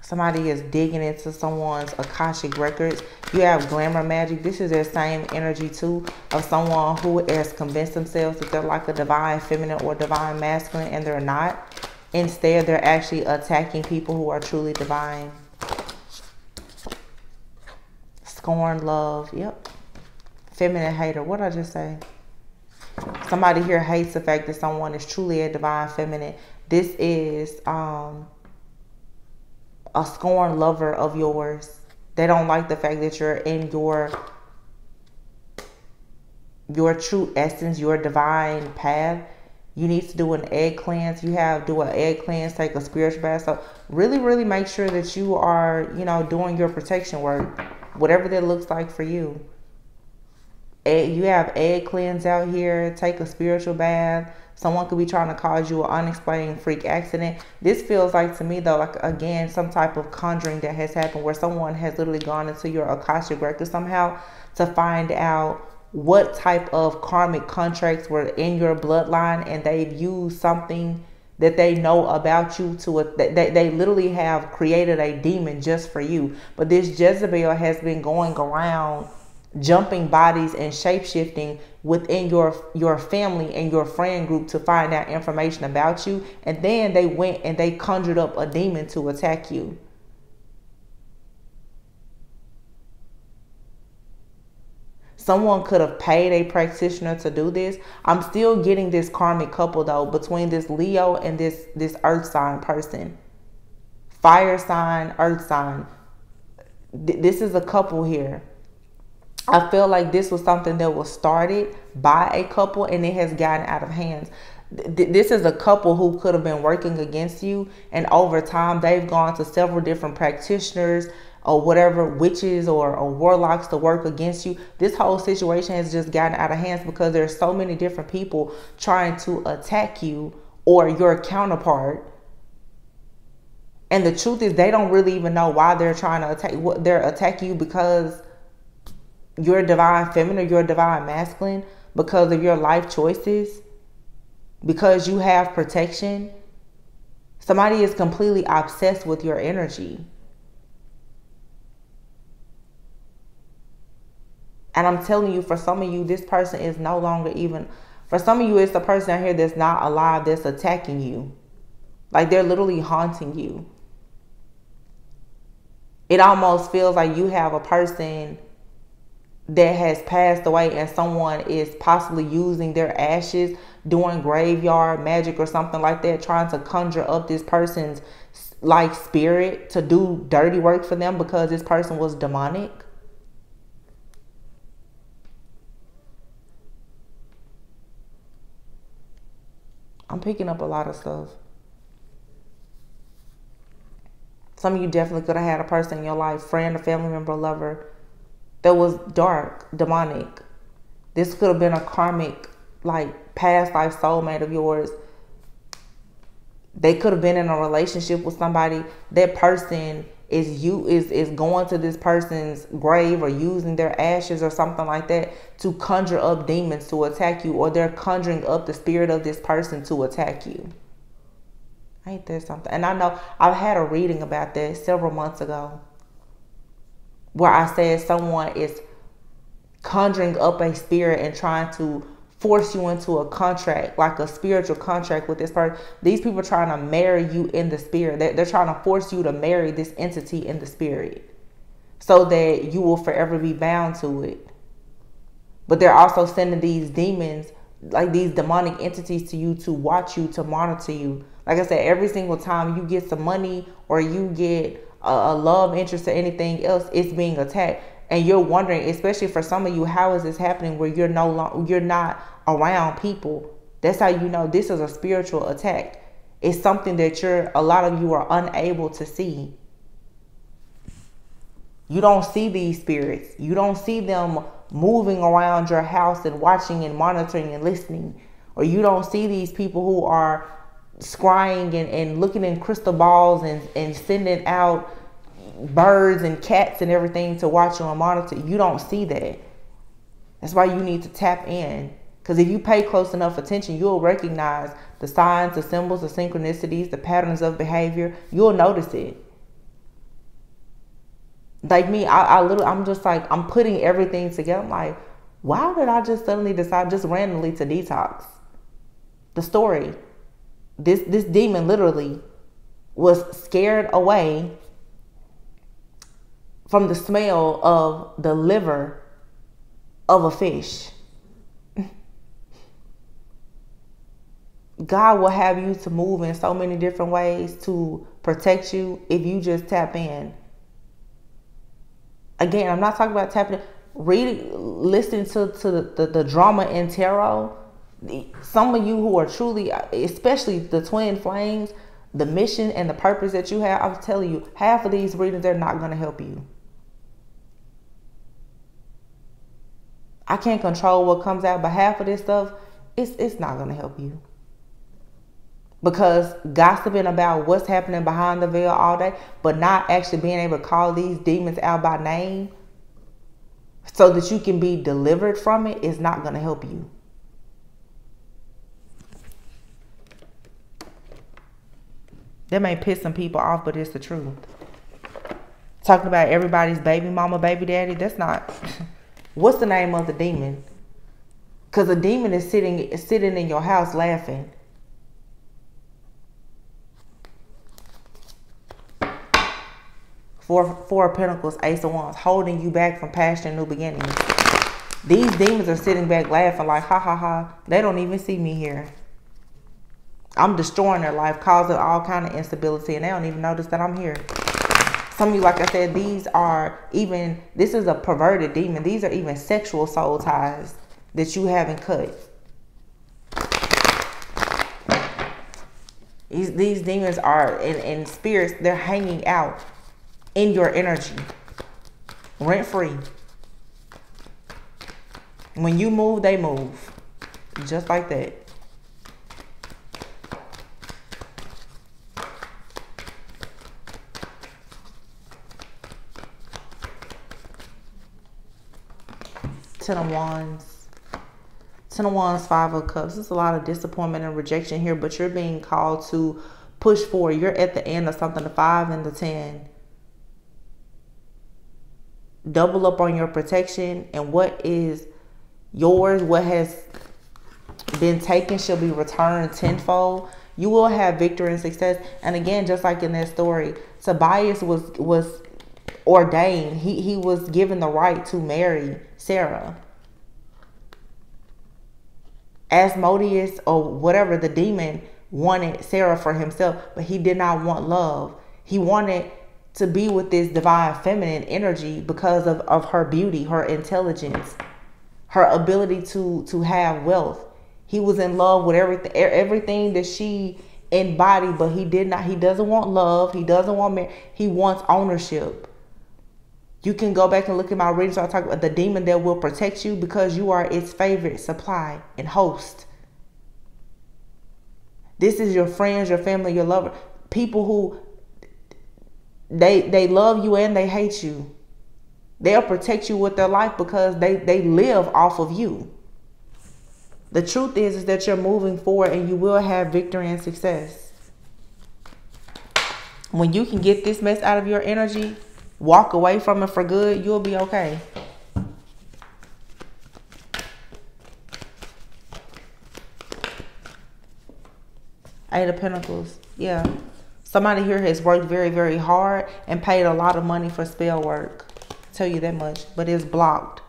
Somebody is digging into someone's Akashic records. You have glamour magic. This is their same energy too, of someone who has convinced themselves that they're like a divine feminine or divine masculine, and they're not. Instead, they're actually attacking people who are truly divine. Scorn, love. Yep. Feminine hater. What did I just say? Somebody here hates the fact that someone is truly a divine feminine. This is a scorn lover of yours. They don't like the fact that you're in your true essence, your divine path. You need to do an egg cleanse. Do an egg cleanse, take a spiritual bath. So really, really make sure that you are, doing your protection work, whatever that looks like for you. You have egg cleanse out here. Take a spiritual bath. Someone could be trying to cause you an unexplained freak accident. This feels like to me though, like again, some type of conjuring that has happened where someone has literally gone into your Akashic record somehow to find out what type of karmic contracts were in your bloodline, and they've used something that they know about you they literally have created a demon just for you. But this Jezebel has been going around jumping bodies and shape-shifting within your family and your friend group to find out information about you, and then they went and they conjured up a demon to attack you. Someone could have paid a practitioner to do this. I'm still getting this karmic couple though, between this Leo and this earth sign person. Fire sign, earth sign. This is a couple here. I feel like this was something that was started by a couple and it has gotten out of hands. This is a couple who could have been working against you, and over time they've gone to several different practitioners or whatever, witches or warlocks to work against you. This whole situation has just gotten out of hands because there's so many different people trying to attack you or your counterpart. And the truth is they don't really even know why they're trying to attack. They're attacking you because you're divine feminine, you're divine masculine, because of your life choices, because you have protection. Somebody is completely obsessed with your energy. And I'm telling you, for some of you, this person is no longer even, for some of you, it's the person out here that's not alive that's attacking you. Like they're literally haunting you. It almost feels like you have a person that has passed away and someone is possibly using their ashes, doing graveyard magic or something like that, trying to conjure up this person's like spirit to do dirty work for them because this person was demonic. I'm picking up a lot of stuff. Some of you definitely could have had a person in your life, friend, a family member, lover, that was dark, demonic. This could have been a karmic, like past life soulmate of yours. They could have been in a relationship with somebody. That person is going to this person's grave or using their ashes or something like that to conjure up demons to attack you, or they're conjuring up the spirit of this person to attack you. Ain't there something? And I know I've had a reading about that several months ago, where I said someone is conjuring up a spirit and trying to force you into a contract, like a spiritual contract with this person. These people are trying to marry you in the spirit. They're trying to force you to marry this entity in the spirit so that you will forever be bound to it. But they're also sending these demons, like these demonic entities, to you to watch you, to monitor you. Like I said, every single time you get some money or you get a love interest or anything else, it's being attacked. And you're wondering, especially for some of you, how is this happening where you're not around people That's how you know this is a spiritual attack. It's something that a lot of you are unable to see. You don't see these spirits. You don't see them moving around your house and watching and monitoring and listening. Or you don't see these people who are scrying and looking in crystal balls and sending out birds and cats and everything to watch you and monitor. You don't see that. That's why you need to tap in. Because if you pay close enough attention, you'll recognize the signs, the symbols, the synchronicities, the patterns of behavior. You'll notice it. Like me, I'm just like, I'm putting everything together. I'm like, why did I just suddenly decide just randomly to detox? The story. This demon literally was scared away from the smell of the liver of a fish. God will have you to move in so many different ways to protect you if you just tap in. Again, I'm not talking about tapping in. Listening to the drama in tarot. Some of you who are truly, especially the twin flames, the mission and the purpose that you have, I'm telling you, half of these readings, they're not going to help you. I can't control what comes out, but half of this stuff, it's not going to help you. Because gossiping about what's happening behind the veil all day, but not actually being able to call these demons out by name so that you can be delivered from it is not going to help you. That may piss some people off, but it's the truth. Talking about everybody's baby mama, baby daddy, that's not... What's the name of the demon? Because a demon is sitting in your house laughing. Four of Pentacles, Ace of Wands, holding you back from passion and new beginnings. These demons are sitting back laughing like, ha, ha, ha. They don't even see me here. I'm destroying their life, causing all kind of instability, and they don't even notice that I'm here. Some of you, like I said, this is a perverted demon. These are even sexual soul ties that you haven't cut. These demons are in spirits, they're hanging out in your energy, rent free. When you move, they move, just like that. Ten of Wands. Ten of Wands, Five of Cups. There's a lot of disappointment and rejection here, but you're being called to push forward. You're at the end of something, the 5 and the 10. Double up on your protection, and what is yours, what has been taken, shall be returned tenfold. You will have victory and success. And again, just like in that story, Tobias was ordained. He was given the right to marry Sarah. Asmodeus, or whatever, the demon, wanted Sarah for himself, but he did not want love. He wanted to be with this divine feminine energy because of her beauty, her intelligence, her ability to have wealth. He was in love with everything that she embodied, but he doesn't want love. He doesn't want marriage. He wants ownership. You can go back and look at my readings. I talk about the demon that will protect you because you are its favorite supply and host. This is your friends, your family, your lover. People who they love you and they hate you. They'll protect you with their life because they live off of you. The truth is that you're moving forward and you will have victory and success. When you can get this mess out of your energy, walk away from it for good, you'll be okay. Eight of Pentacles. Yeah. Somebody here has worked very, very hard and paid a lot of money for spell work. I'll tell you that much. But it's blocked.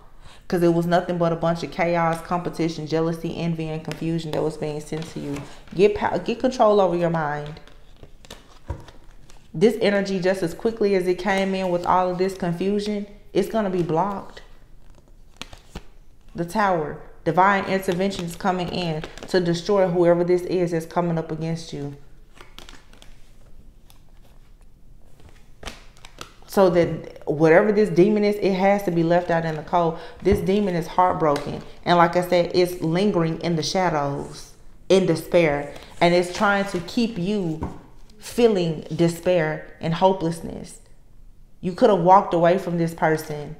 Because it was nothing but a bunch of chaos, competition, jealousy, envy, and confusion that was being sent to you. Get control over your mind. This energy, just as quickly as it came in with all of this confusion, it's going to be blocked. The Tower. Divine intervention is coming in to destroy whoever this is that's coming up against you. So that whatever this demon is, it has to be left out in the cold. This demon is heartbroken. And like I said, it's lingering in the shadows, in despair. And it's trying to keep you feeling despair and hopelessness. You could have walked away from this person.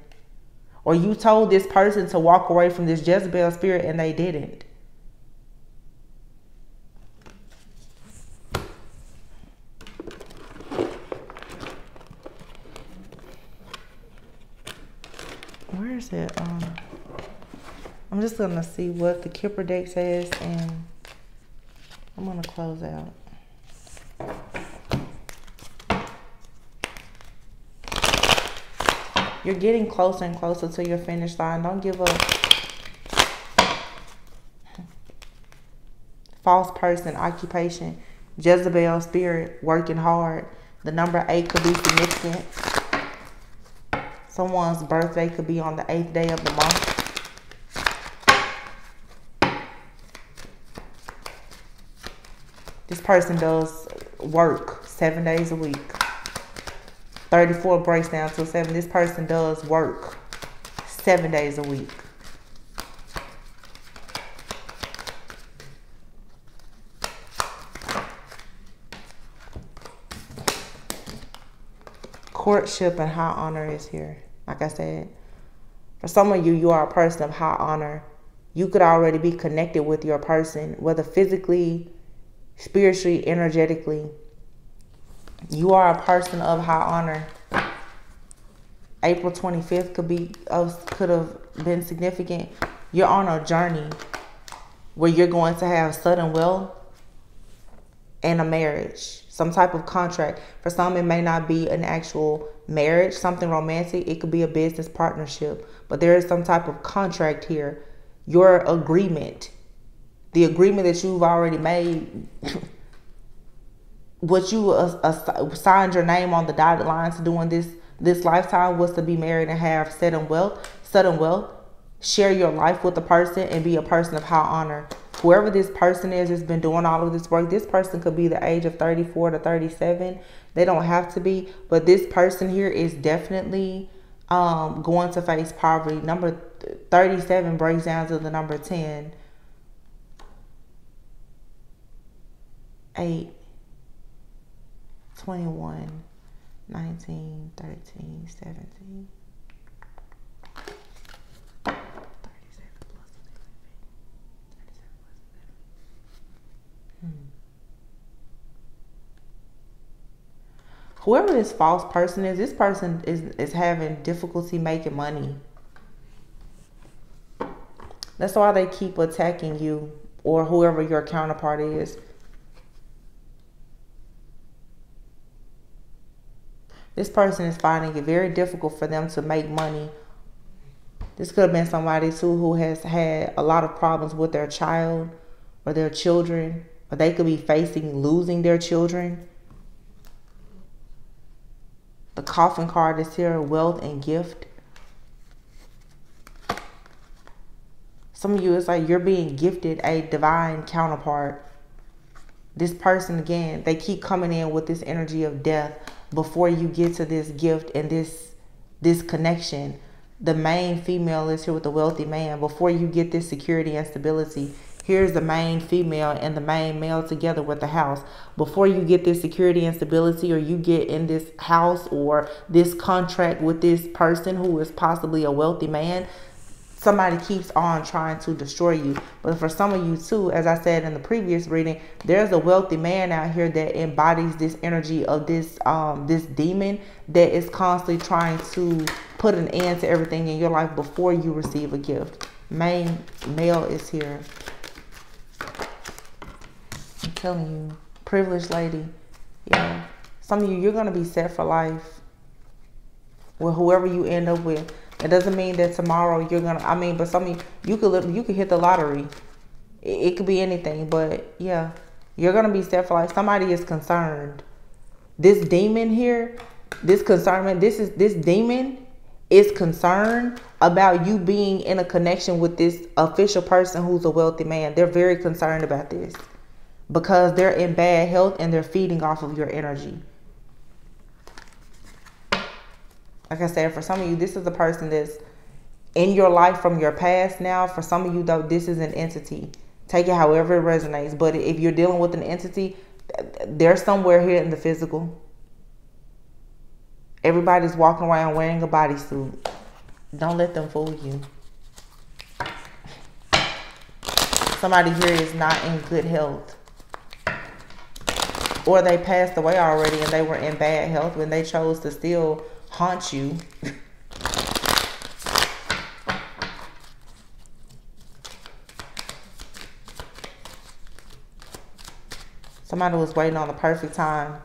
Or you told this person to walk away from this Jezebel spirit and they didn't. Where is it? I'm just going to see what the Kipper deck says and I'm going to close out. You're getting closer and closer to your finish line. Don't give up. False person, occupation, Jezebel spirit, working hard. The number 8 could be significant. Someone's birthday could be on the 8th day of the month. This person does work 7 days a week. 34 breaks down to 7. This person does work 7 days a week. Courtship and high honor is here. Like I said, for some of you, you are a person of high honor. You could already be connected with your person, whether physically, spiritually, energetically. You are a person of high honor. April 25th could have been significant. You're on a journey where you're going to have sudden wealth and a marriage, some type of contract. For some, it may not be an actual marriage, something romantic. It could be a business partnership, but there is some type of contract here. Your agreement, the agreement that you've already made, what you signed your name on the dotted lines doing this lifetime was to be married and have sudden wealth, share your life with the person and be a person of high honor. Whoever this person is that's been doing all of this work, this person could be the age of 34 to 37. They don't have to be, but this person here is definitely going to face poverty. Number 37 breaks down to the number 10. 8, 21, 19, 13, 17. 37 plus 37 plus 11. Whoever this false person is, this person is having difficulty making money. That's why they keep attacking you or whoever your counterpart is. This person is finding it very difficult for them to make money. This could have been somebody too who has had a lot of problems with their child or their children, or they could be facing losing their children. The coffin card is here, wealth and gift. Some of you, it's like you're being gifted a divine counterpart. This person, again, they keep coming in with this energy of death before you get to this gift and this connection. The main female is here with the wealthy man. Before you get this security and stability, here's the main female and the main male together with the house. Before you get this security and stability, or you get in this house or this contract with this person who is possibly a wealthy man, somebody keeps on trying to destroy you. But for some of you too, as I said in the previous reading, there's a wealthy man out here that embodies this energy of this demon that is constantly trying to put an end to everything in your life before you receive a gift. Main male is here. I'm telling you, privileged lady. Yeah, some of you, you're gonna be set for life with whoever you end up with. It doesn't mean that tomorrow you're gonna, but some of you could hit the lottery. It could be anything, but yeah, you're gonna be set for life. Somebody is concerned. This demon here, this concernment, this demon is concerned about you being in a connection with this official person who's a wealthy man. They're very concerned about this because they're in bad health and they're feeding off of your energy. Like I said, for some of you, this is a person that's in your life from your past now. For some of you, though, this is an entity. Take it however it resonates. But if you're dealing with an entity, they're somewhere here in the physical. Everybody's walking around wearing a bodysuit. Don't let them fool you. Somebody here is not in good health. Or they passed away already and they were in bad health when they chose to still haunt you. Somebody was waiting on the perfect time.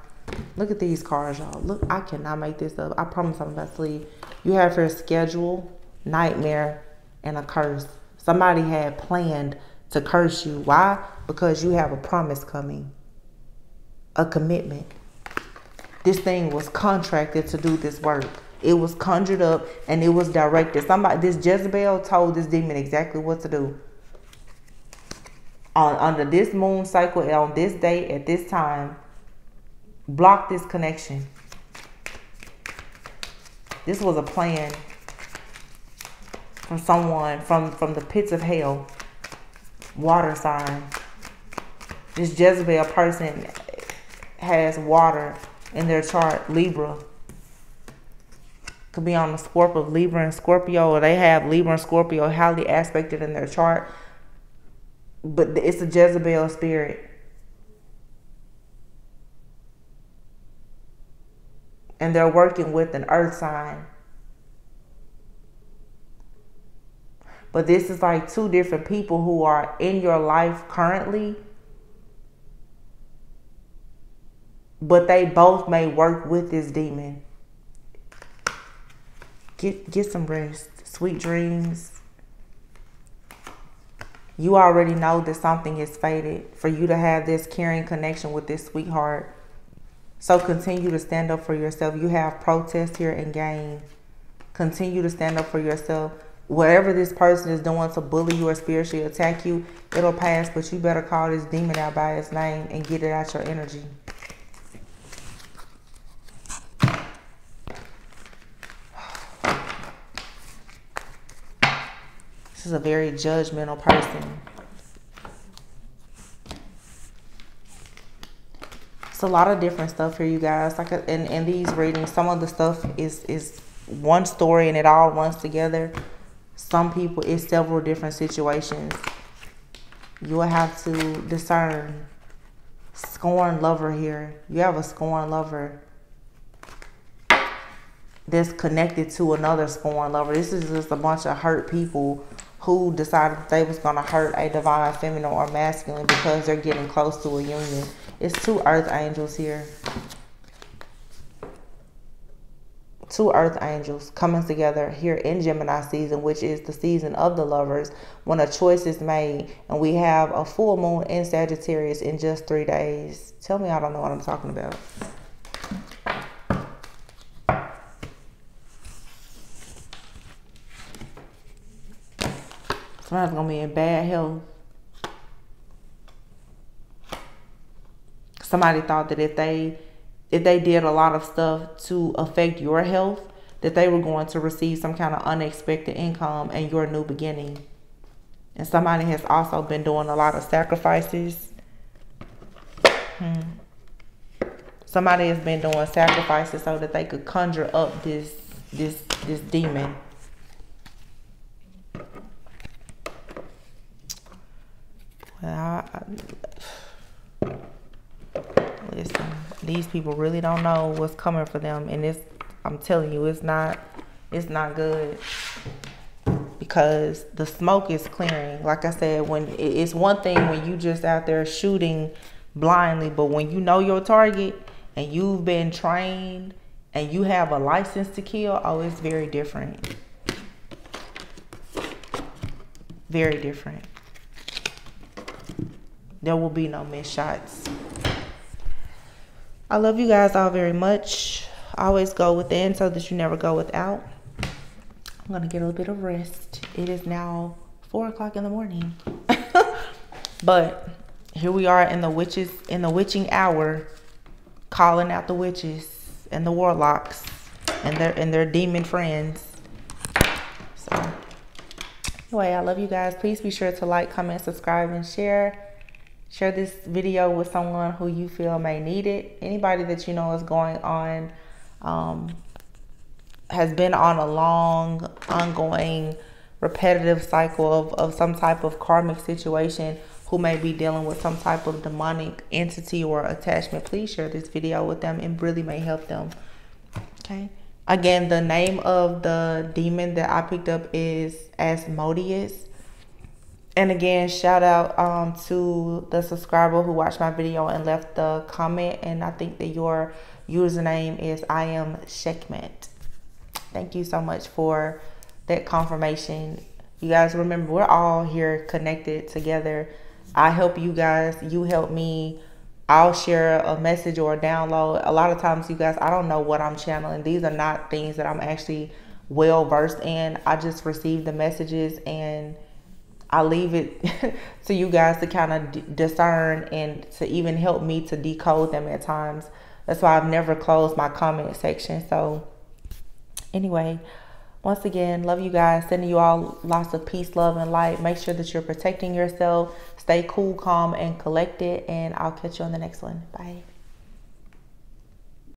Look at these cards, y'all. Look, I cannot make this up. I promise I'm about to sleep. You have your schedule, nightmare, and a curse. Somebody had planned to curse you. Why? Because you have a promise coming. A commitment. This thing was contracted to do this work. It was conjured up and it was directed. This Jezebel told this demon exactly what to do. Under this moon cycle, on this day, at this time, block this connection. This was a plan from someone from the pits of hell. Water sign. This Jezebel person has water in their chart, Libra. Could be on the Scorpio, Libra and Scorpio, or they have Libra and Scorpio highly aspected in their chart. But it's a Jezebel spirit. And they're working with an earth sign. But this is like two different people who are in your life currently. But they both may work with this demon. Get some rest. Sweet dreams. You already know that something is fated for you to have this caring connection with this sweetheart. So continue to stand up for yourself. You have protest here and gain. Continue to stand up for yourself. Whatever this person is doing to bully you or spiritually attack you, it'll pass. But you better call this demon out by its name and get it out your energy. This is a very judgmental person. It's a lot of different stuff here, you guys. Like in these readings, some of the stuff is one story and it all runs together. Some people, it's several different situations. You will have to discern. Scorned lover here. You have a scorned lover that's connected to another scorned lover. This is just a bunch of hurt people who decided they was going to hurt a divine feminine or masculine because they're getting close to a union. It's two earth angels here. Two earth angels coming together here in Gemini season, which is the season of the lovers, when a choice is made. And we have a full moon in Sagittarius in just 3 days. Tell me I don't know what I'm talking about. Somebody's going to be in bad health. Somebody thought that if they did a lot of stuff to affect your health, that they were going to receive some kind of unexpected income and your new beginning. And somebody has also been doing a lot of sacrifices. Somebody has been doing sacrifices so that they could conjure up this demon. Listen, these people really don't know what's coming for them, and I'm telling you, it's not good, because the smoke is clearing. Like I said, when it's one thing when you just out there shooting blindly, but when you know your target and you've been trained and you have a license to kill, oh, it's very different. Very different. There will be no missed shots. I love you guys all very much. Always go within so that you never go without. I'm gonna get a little bit of rest. It is now 4 o'clock in the morning. But here we are in the witching hour, calling out the witches and the warlocks and their demon friends. So anyway, I love you guys. Please be sure to like, comment, subscribe, and share. Share this video with someone who you feel may need it. Anybody that you know is going on, has been on a long, ongoing, repetitive cycle of some type of karmic situation, who may be dealing with some type of demonic entity or attachment. Please share this video with them. It really may help them. Okay. Again, the name of the demon that I picked up is Asmodeus. And again, shout out to the subscriber who watched my video and left the comment. And I think that your username is I am Shekmet. Thank you so much for that confirmation. You guys remember, we're all here connected together. I help you guys, you help me. I'll share a message or a download. A lot of times, you guys, I don't know what I'm channeling. These are not things that I'm actually well versed in. I just receive the messages and I leave it to you guys to kind of discern and to even help me to decode them at times. That's why I've never closed my comment section. So anyway, once again, love you guys. Sending you all lots of peace, love, and light. Make sure that you're protecting yourself. Stay cool, calm, and collected. And I'll catch you on the next one. Bye.